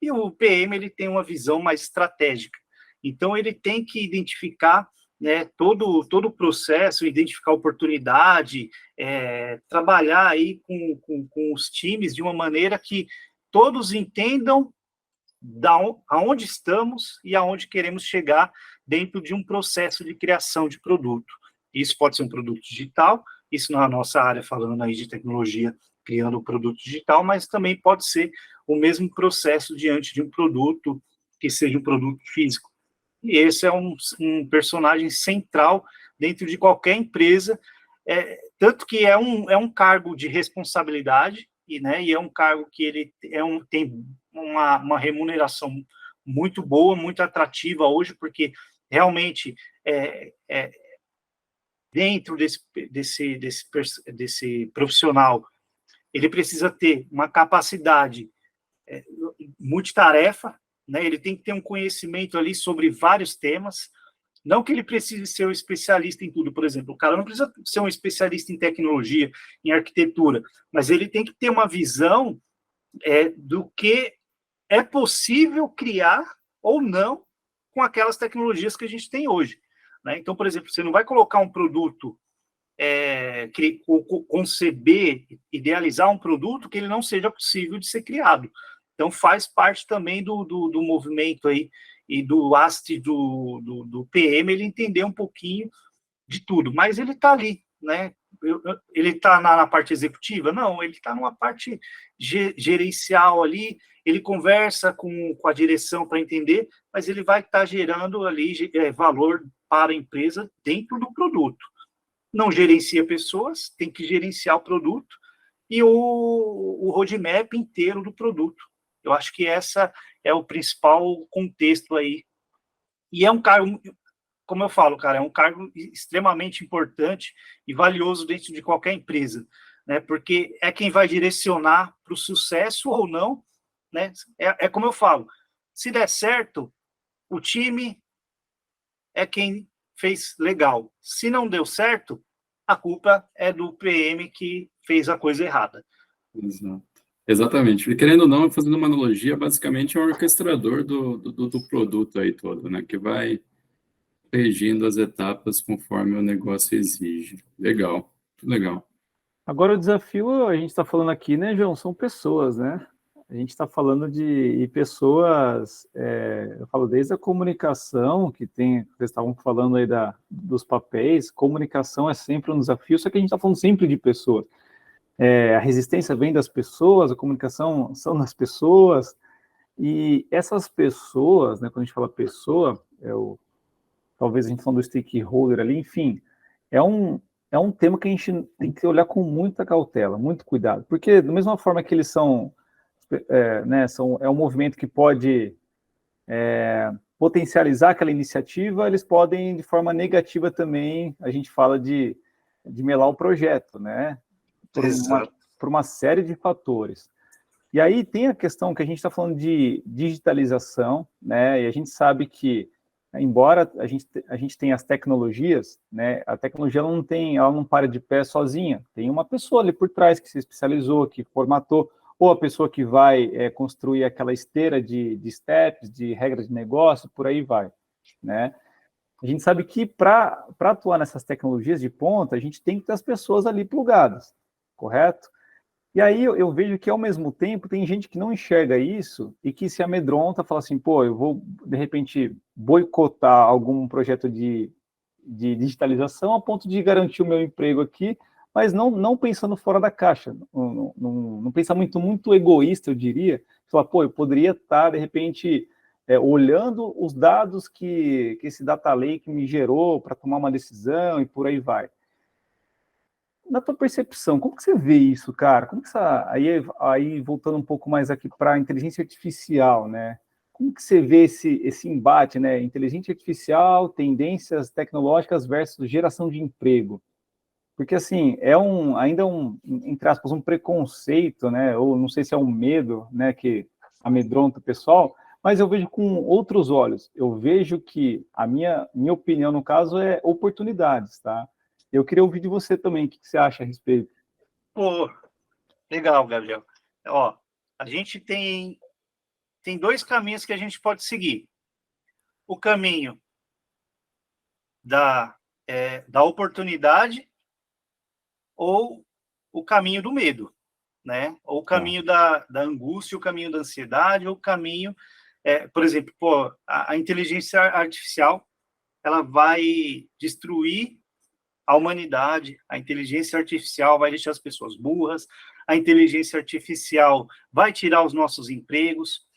Speaker 3: E o PM ele tem uma visão mais estratégica. Então, ele tem que identificar, né, todo o processo, identificar oportunidade, trabalhar aí com os times de uma maneira que todos entendam aonde estamos e aonde queremos chegar dentro de um processo de criação de produto. Isso pode ser um produto digital, isso na nossa área, falando aí de tecnologia, criando um produto digital, mas também pode ser o mesmo processo diante de um produto que seja um produto físico. E esse é um personagem central dentro de qualquer empresa, tanto que é um cargo de responsabilidade, e é um cargo que ele tem uma remuneração muito boa, muito atrativa hoje, porque realmente dentro desse profissional, ele precisa ter uma capacidade multitarefa, né? Ele tem que ter um conhecimento ali sobre vários temas, não que ele precise ser um especialista em tudo, por exemplo, o cara não precisa ser um especialista em tecnologia, em arquitetura, mas ele tem que ter uma visão do que é possível criar ou não com aquelas tecnologias que a gente tem hoje, né? Então, por exemplo, você não vai colocar um produto, conceber, idealizar um produto que ele não seja possível de ser criado. Então, faz parte também do movimento aí e do AST do PM, ele entender um pouquinho de tudo, mas ele está ali, né? Ele está na parte executiva? Não, ele está numa parte gerencial ali, ele conversa com a direção para entender, mas ele vai estar gerando ali valor para a empresa dentro do produto. Não gerencia pessoas, tem que gerenciar o produto e o roadmap inteiro do produto. Eu acho que essa é o principal contexto aí. E é um cargo, como eu falo, cara, é um cargo extremamente importante e valioso dentro de qualquer empresa, né? Porque é quem vai direcionar para o sucesso ou não, né? Como eu falo, se der certo, o time é quem fez legal. Se não deu certo, a culpa é do PM que fez a coisa errada.
Speaker 1: Exato. Exatamente. E querendo ou não, fazendo uma analogia, basicamente é um orquestrador do produto aí todo, né? Que vai regindo as etapas conforme o negócio exige. Legal, legal.
Speaker 2: Agora o desafio, a gente está falando aqui, né, João, são pessoas, né? A gente está falando de pessoas, eu falo desde a comunicação, que tem, vocês estavam falando aí dos papéis, comunicação é sempre um desafio, só que a gente está falando sempre de pessoas. A resistência vem das pessoas, a comunicação são das pessoas, e essas pessoas, né, quando a gente fala pessoa, talvez a gente falando do stakeholder ali, enfim, é um tema que a gente tem que olhar com muita cautela, muito cuidado, porque da mesma forma que eles são, né, é um movimento que pode potencializar aquela iniciativa, eles podem, de forma negativa também, a gente fala de melar o projeto, né? Por uma série de fatores. E aí tem a questão que a gente está falando de digitalização, né? E a gente sabe que, embora a gente tenha as tecnologias, né? A tecnologia ela não para de pé sozinha. Tem uma pessoa ali por trás que se especializou, que formatou, ou a pessoa que vai construir aquela esteira de steps, de regras de negócio, por aí vai, né? A gente sabe que para atuar nessas tecnologias de ponta, a gente tem que ter as pessoas ali plugadas, correto? E aí eu vejo que, ao mesmo tempo, tem gente que não enxerga isso e que se amedronta, fala assim, pô, eu vou, de repente, boicotar algum projeto de digitalização a ponto de garantir o meu emprego aqui, mas não pensando fora da caixa, não pensar muito egoísta, eu diria, falar, pô, eu poderia estar, de repente, olhando os dados que esse data lake me gerou para tomar uma decisão e por aí vai. Na tua percepção, como que você vê isso, cara? Como que essa, aí voltando um pouco mais aqui para a inteligência artificial, né? Como que você vê esse embate, né? Inteligência artificial, tendências tecnológicas versus geração de emprego? Porque, assim, ainda entre aspas, um preconceito, né? Ou não sei se é um medo, né? Que amedronta o pessoal, mas eu vejo com outros olhos. Eu vejo que a minha opinião, no caso, é oportunidades, tá? Eu queria ouvir de você também, o que você acha a respeito?
Speaker 3: Pô, legal, Gabriel. Ó, a gente tem dois caminhos que a gente pode seguir. O caminho da oportunidade ou o caminho do medo, né? Ou o caminho da angústia, o caminho da ansiedade, ou o caminho... por exemplo, pô, a inteligência artificial, ela vai destruir a humanidade, a inteligência artificial vai deixar as pessoas burras, a inteligência artificial vai tirar os nossos empregos.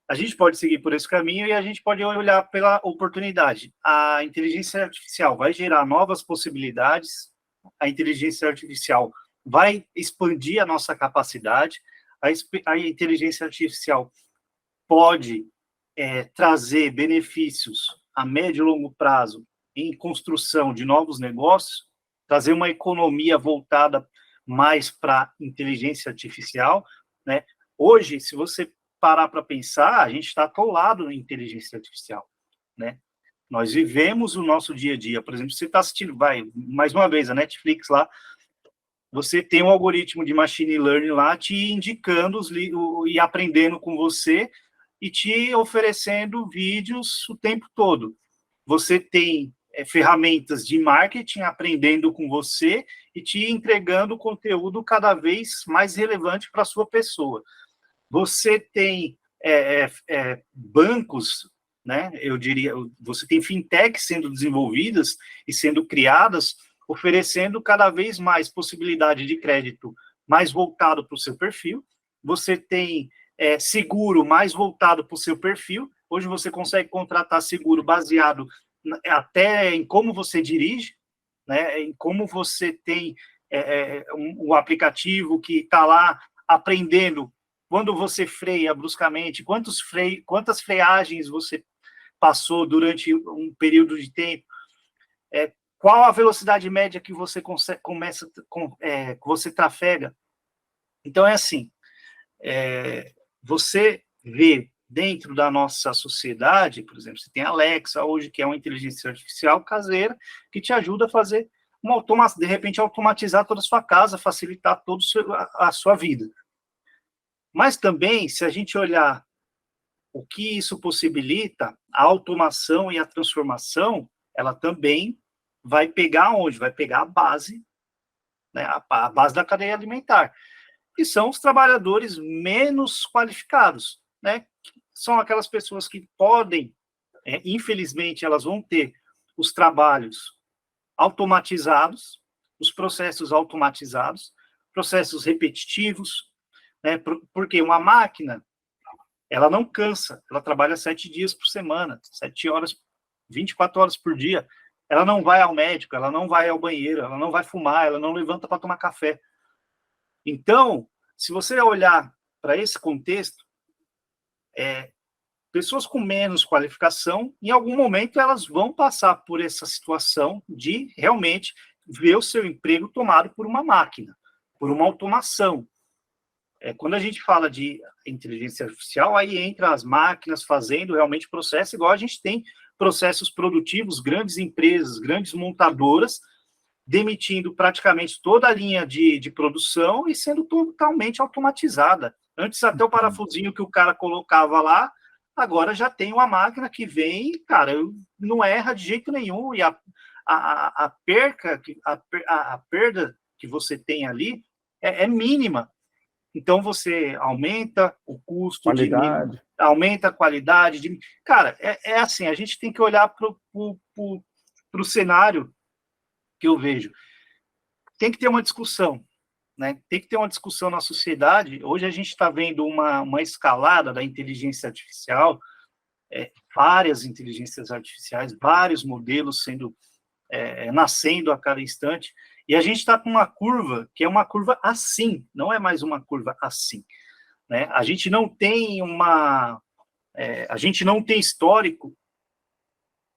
Speaker 3: A gente pode seguir por esse caminho e a gente pode olhar pela oportunidade. A inteligência artificial vai gerar novas possibilidades, a inteligência artificial vai expandir a nossa capacidade, a inteligência artificial pode trazer benefícios a médio e longo prazo em construção de novos negócios, trazer uma economia voltada mais para inteligência artificial, né? Hoje, se você parar para pensar, a gente está atolado na inteligência artificial, né? Nós vivemos o nosso dia a dia. Por exemplo, você está assistindo, mais uma vez, a Netflix lá, você tem um algoritmo de machine learning lá te indicando e aprendendo com você e te oferecendo vídeos o tempo todo. Você tem ferramentas de marketing aprendendo com você e te entregando conteúdo cada vez mais relevante para a sua pessoa. Você tem bancos, né? Eu diria, você tem fintechs sendo desenvolvidas e sendo criadas, oferecendo cada vez mais possibilidade de crédito mais voltado para o seu perfil. Você tem seguro mais voltado para o seu perfil. Hoje você consegue contratar seguro baseado até em como você dirige, né? Em como você tem um aplicativo que está lá aprendendo quando você freia bruscamente, quantas freagens você passou durante um período de tempo, qual a velocidade média que você você trafega. Então, é assim, você vê dentro da nossa sociedade, por exemplo, você tem a Alexa hoje, que é uma inteligência artificial caseira, que te ajuda a fazer de repente, automatizar toda a sua casa, facilitar toda a sua vida. Mas também, se a gente olhar o que isso possibilita, a automação e a transformação, ela também vai pegar onde? Vai pegar a base, né, a base da cadeia alimentar, que são os trabalhadores menos qualificados, né? São aquelas pessoas que podem, infelizmente, elas vão ter os trabalhos automatizados, os processos automatizados, processos repetitivos, né? Porque uma máquina, ela não cansa, ela trabalha 7 dias por semana, 7 horas, 24 horas por dia, ela não vai ao médico, ela não vai ao banheiro, ela não vai fumar, ela não levanta para tomar café. Então, se você olhar para esse contexto, pessoas com menos qualificação, em algum momento elas vão passar por essa situação de realmente ver o seu emprego tomado por uma máquina, por uma automação. Quando a gente fala de inteligência artificial, aí entra as máquinas fazendo realmente processo, igual a gente tem processos produtivos, grandes empresas, grandes montadoras, demitindo praticamente toda a linha de produção e sendo totalmente automatizada. Antes, até o parafusinho que o cara colocava lá, agora já tem uma máquina que vem, cara, não erra de jeito nenhum, e a perda que você tem ali é mínima. Então, você aumenta o custo, aumenta a qualidade. Cara, é assim, a gente tem que olhar para o cenário que eu vejo. Tem que ter uma discussão, né? Tem que ter uma discussão na sociedade. Hoje a gente está vendo uma escalada da inteligência artificial, várias inteligências artificiais, vários modelos sendo nascendo a cada instante, e a gente está com uma curva que é uma curva assim, não é mais uma curva assim, né? A gente não tem a gente não tem histórico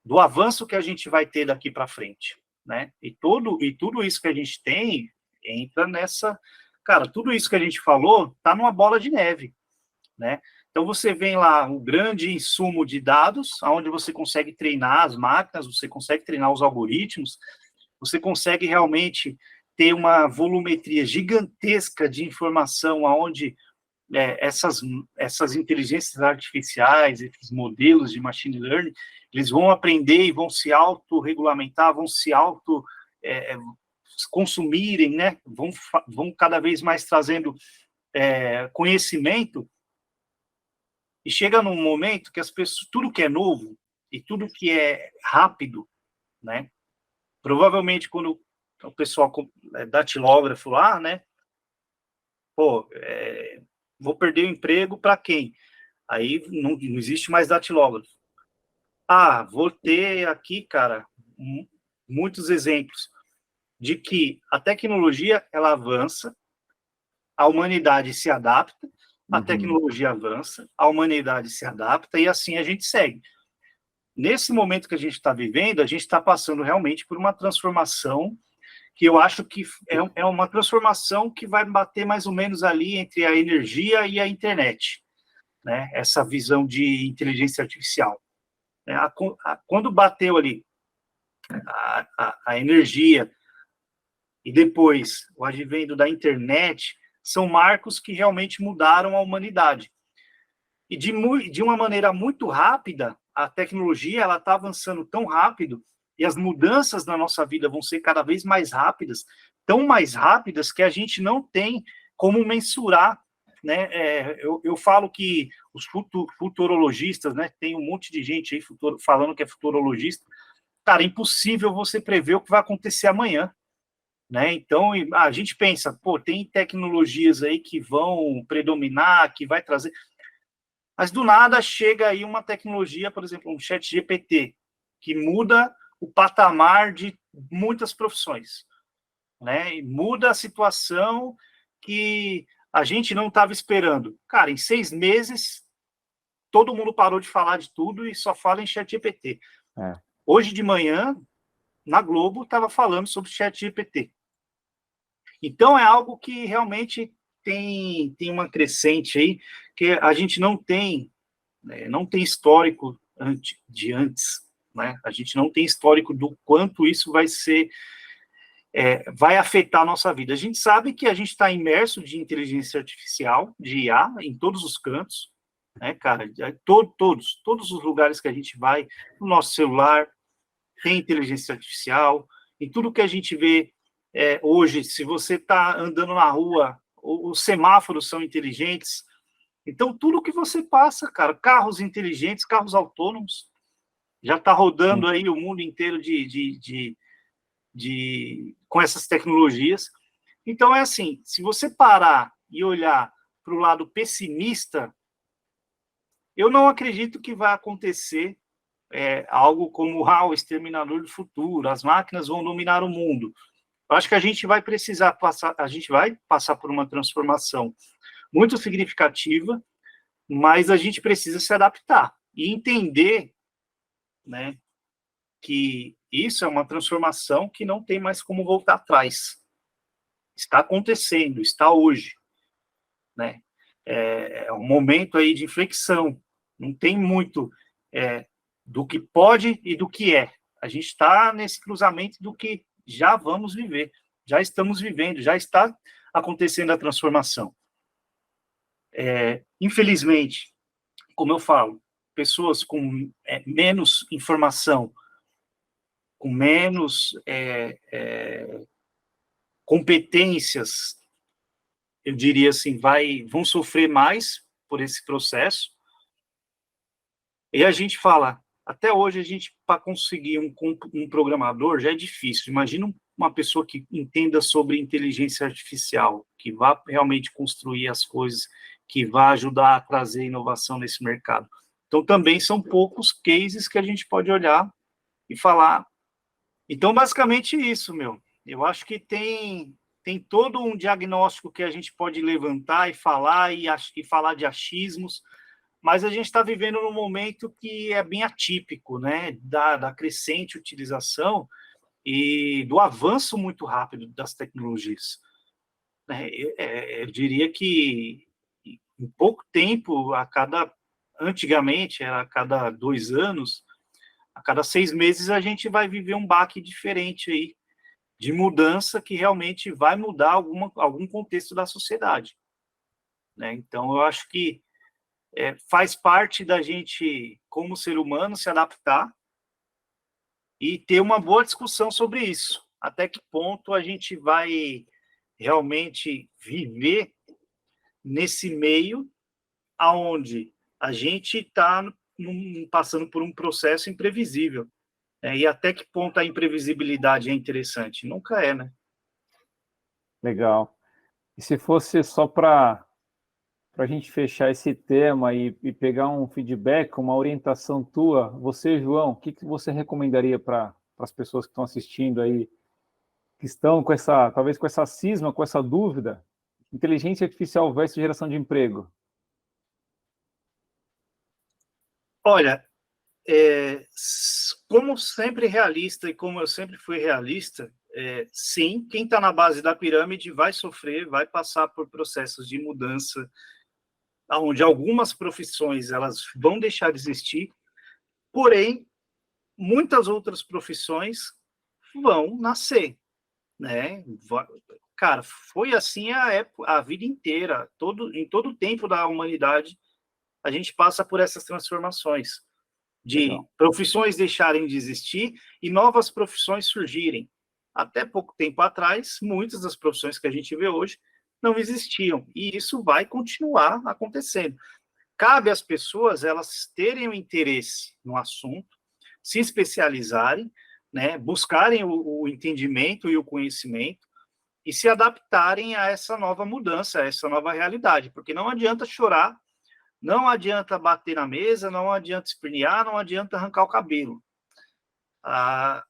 Speaker 3: do avanço que a gente vai ter daqui para frente, né? E tudo isso que a gente tem entra nessa, cara, tudo isso que a gente falou está numa bola de neve, né? Então você vem lá um grande insumo de dados, onde você consegue treinar as máquinas, você consegue treinar os algoritmos, você consegue realmente ter uma volumetria gigantesca de informação, onde essas inteligências artificiais, esses modelos de machine learning, eles vão aprender e vão se autorregulamentar, vão se consumirem, né? Vão cada vez mais trazendo conhecimento, e chega num momento que as pessoas, tudo que é novo e tudo que é rápido, né? Provavelmente quando o pessoal datilógrafo lá, né? Pô, vou perder o emprego para quem? Aí não existe mais datilógrafo. Vou ter aqui, cara, muitos exemplos de que a tecnologia, ela avança, a humanidade se adapta, a tecnologia avança, a humanidade se adapta, e assim a gente segue. Nesse momento que a gente está vivendo, a gente está passando realmente por uma transformação que eu acho que é uma transformação que vai bater mais ou menos ali entre a energia e a internet, né? Essa visão de inteligência artificial. Quando bateu ali a energia e depois o advento da internet, são marcos que realmente mudaram a humanidade. E de uma maneira muito rápida, a tecnologia ela está avançando tão rápido, e as mudanças na nossa vida vão ser cada vez mais rápidas, tão mais rápidas que a gente não tem como mensurar, né? Eu falo que os futurologistas, né? Tem um monte de gente aí falando que é futurologista. Cara, é impossível você prever o que vai acontecer amanhã, né? Então, a gente pensa, pô, tem tecnologias aí que vão predominar, que vai trazer... Mas, do nada, chega aí uma tecnologia, por exemplo, um ChatGPT, que muda o patamar de muitas profissões, né? E muda a situação que a gente não estava esperando. Cara, em 6 meses, todo mundo parou de falar de tudo e só fala em ChatGPT. Hoje de manhã, na Globo, estava falando sobre ChatGPT. Então, é algo que realmente tem uma crescente aí, que a gente não tem histórico de antes, né? A gente não tem histórico do quanto isso vai afetar a nossa vida. A gente sabe que a gente está imerso de inteligência artificial, de IA, em todos os cantos, né, cara? Todos os lugares que a gente vai, no nosso celular, tem inteligência artificial, em tudo que a gente vê hoje, se você está andando na rua, os semáforos são inteligentes. Então, tudo que você passa, cara, carros inteligentes, carros autônomos, já está rodando aí o mundo inteiro com essas tecnologias. Então, é assim, se você parar e olhar para o lado pessimista, eu não acredito que vai acontecer algo como o Exterminador do Futuro, as máquinas vão dominar o mundo. Eu acho que a gente vai passar por uma transformação muito significativa, mas a gente precisa se adaptar, e entender, né, que isso é uma transformação que não tem mais como voltar atrás. Está acontecendo, está hoje, né? É um momento aí de inflexão. Não tem muito do que pode e do que é. A gente está nesse cruzamento do que já vamos viver, já estamos vivendo, já está acontecendo a transformação. Infelizmente, como eu falo, pessoas com menos informação, com menos competências, eu diria assim, vão sofrer mais por esse processo. E a gente fala, até hoje, para conseguir um programador já é difícil. Imagina uma pessoa que entenda sobre inteligência artificial, que vá realmente construir as coisas, que vá ajudar a trazer inovação nesse mercado. Então, também são poucos cases que a gente pode olhar e falar. Então, basicamente isso, meu. Eu acho que tem todo um diagnóstico que a gente pode levantar e falar de achismos, mas a gente está vivendo num momento que é bem atípico, né? Da crescente utilização e do avanço muito rápido das tecnologias. Eu diria que em pouco tempo, antigamente era a cada 2 anos, a cada 6 meses a gente vai viver um baque diferente aí, de mudança que realmente vai mudar algum contexto da sociedade. Né? Então, eu acho que faz parte da gente, como ser humano, se adaptar e ter uma boa discussão sobre isso. Até que ponto a gente vai realmente viver nesse meio aonde a gente está passando por um processo imprevisível. E até que ponto a imprevisibilidade é interessante? Nunca é, né?
Speaker 2: Legal. E se fosse só para a gente fechar esse tema e pegar um feedback, uma orientação tua, você, João, o que você recomendaria para as pessoas que estão assistindo aí, que estão com talvez com essa cisma, com essa dúvida, inteligência artificial versus geração de emprego?
Speaker 3: Olha, como sempre realista e como eu sempre fui realista, sim, quem está na base da pirâmide vai sofrer, vai passar por processos de mudança, onde algumas profissões elas vão deixar de existir, porém, muitas outras profissões vão nascer, né? Cara, foi assim a vida inteira, em todo o tempo da humanidade, a gente passa por essas transformações, de profissões deixarem de existir e novas profissões surgirem. Até pouco tempo atrás, muitas das profissões que a gente vê hoje não existiam, e isso vai continuar acontecendo. Cabe às pessoas elas terem o interesse no assunto, se especializarem, né, buscarem o entendimento e o conhecimento e se adaptarem a essa nova mudança, a essa nova realidade, porque não adianta chorar, não adianta bater na mesa, não adianta espernear, não adianta arrancar o cabelo. A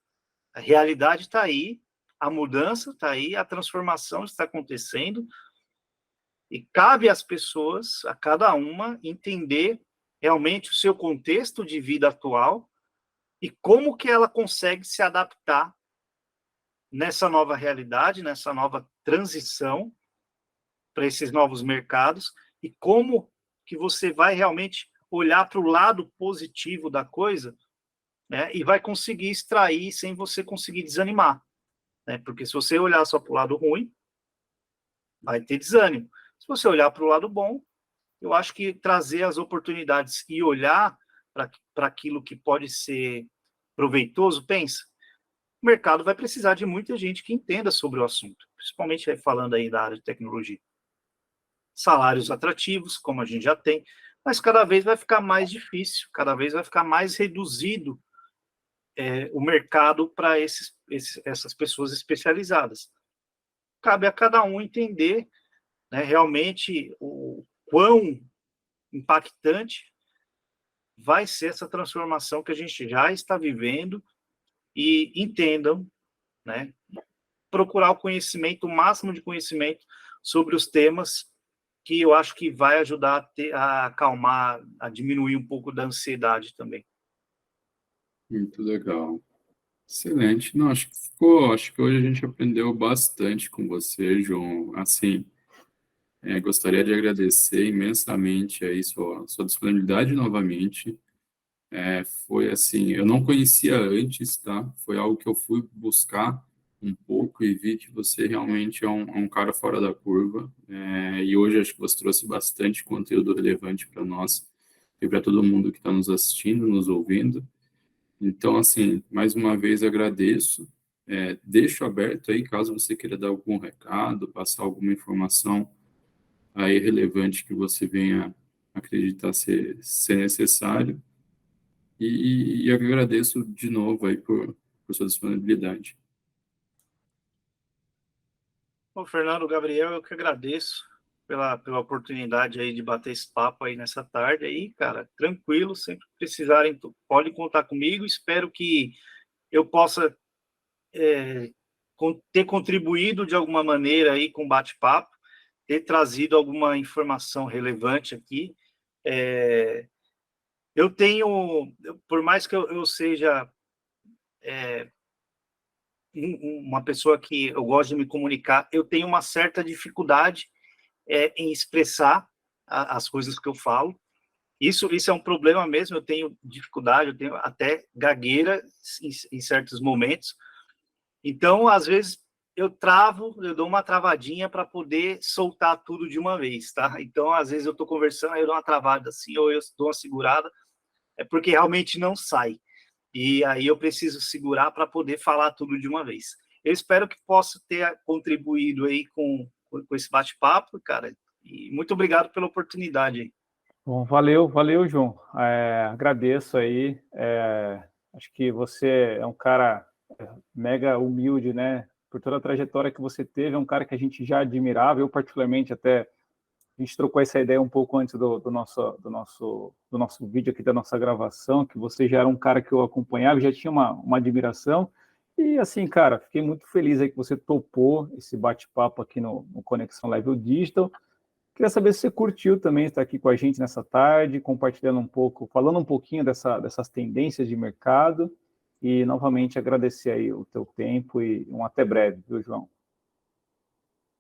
Speaker 3: realidade está aí, a mudança está aí, a transformação está acontecendo, e cabe às pessoas, a cada uma, entender realmente o seu contexto de vida atual e como que ela consegue se adaptar nessa nova realidade, nessa nova transição para esses novos mercados, e como que você vai realmente olhar para o lado positivo da coisa, né, e vai conseguir extrair sem você conseguir desanimar. Né? Porque se você olhar só para o lado ruim, vai ter desânimo. Se você olhar para o lado bom, eu acho que trazer as oportunidades e olhar para aquilo que pode ser proveitoso, pensa, o mercado vai precisar de muita gente que entenda sobre o assunto, principalmente falando aí da área de tecnologia. Salários atrativos, como a gente já tem, mas cada vez vai ficar mais difícil, cada vez vai ficar mais reduzido o mercado para essas pessoas especializadas. Cabe a cada um entender, né, realmente o quão impactante vai ser essa transformação que a gente já está vivendo, e entendam, né, procurar o conhecimento, o máximo de conhecimento sobre os temas que eu acho que vai ajudar a acalmar, a diminuir um pouco da ansiedade também.
Speaker 1: Muito legal. Excelente. Não, acho que hoje a gente aprendeu bastante com você, João. Assim, gostaria de agradecer imensamente aí sua disponibilidade novamente. Foi assim, eu não conhecia antes, tá? Foi algo que eu fui buscar um pouco e vi que você realmente é um cara fora da curva. E hoje acho que você trouxe bastante conteúdo relevante para nós e para todo mundo que está nos assistindo, nos ouvindo. Então, assim, mais uma vez agradeço. Deixo aberto aí, caso você queira dar algum recado, passar alguma informação aí relevante que você venha acreditar ser necessário. E agradeço de novo aí por sua disponibilidade.
Speaker 3: Bom, Fernando, Gabriel, eu que agradeço pela oportunidade aí de bater esse papo aí nessa tarde aí, cara, tranquilo, sempre que precisarem, podem contar comigo, espero que eu possa ter contribuído de alguma maneira aí com o bate-papo, ter trazido alguma informação relevante aqui. Eu tenho, por mais que eu seja uma pessoa que eu gosto de me comunicar, eu tenho uma certa dificuldade em expressar as coisas que eu falo. Isso é um problema mesmo, eu tenho dificuldade, eu tenho até gagueira em certos momentos. Então, às vezes, eu dou uma travadinha para poder soltar tudo de uma vez, tá? Então, às vezes, eu estou conversando, aí eu dou uma travada assim, ou eu dou uma segurada, é porque realmente não sai. E aí eu preciso segurar para poder falar tudo de uma vez. Eu espero que possa ter contribuído aí com esse bate-papo, cara, e muito obrigado pela oportunidade aí.
Speaker 2: Bom, valeu, João. Agradeço aí. Acho que você é um cara mega humilde, né? Por toda a trajetória que você teve, é um cara que a gente já admirava. Eu, particularmente, até a gente trocou essa ideia um pouco antes do nosso vídeo aqui, da nossa gravação, que você já era um cara que eu acompanhava, já tinha uma admiração. E assim, cara, fiquei muito feliz aí que você topou esse bate-papo aqui no Conexão Level Digital. Queria saber se você curtiu também estar aqui com a gente nessa tarde, compartilhando um pouco, falando um pouquinho dessas tendências de mercado. E, novamente, agradecer aí o teu tempo e um até breve, viu, João?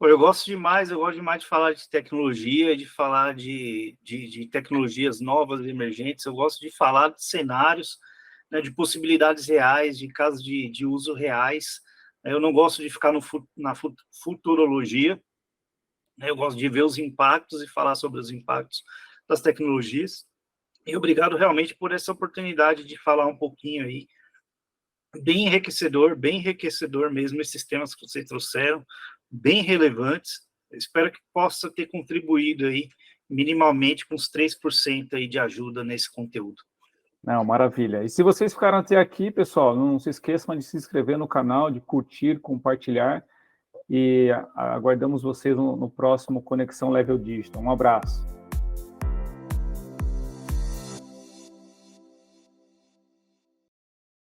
Speaker 3: Eu gosto demais de falar de tecnologia, de falar de tecnologias novas e emergentes. Eu gosto de falar de cenários, né, de possibilidades reais, de casos de uso reais. Eu não gosto de ficar na futurologia. Eu gosto de ver os impactos e falar sobre os impactos das tecnologias. E obrigado realmente por essa oportunidade de falar um pouquinho aí. Bem enriquecedor mesmo esses temas que vocês trouxeram, bem relevantes. Eu espero que possa ter contribuído aí minimamente com uns 3% aí de ajuda nesse conteúdo.
Speaker 2: Não, maravilha. E se vocês ficaram até aqui, pessoal, não se esqueçam de se inscrever no canal, de curtir, compartilhar. E aguardamos vocês no próximo Conexão Level Digital. Um abraço.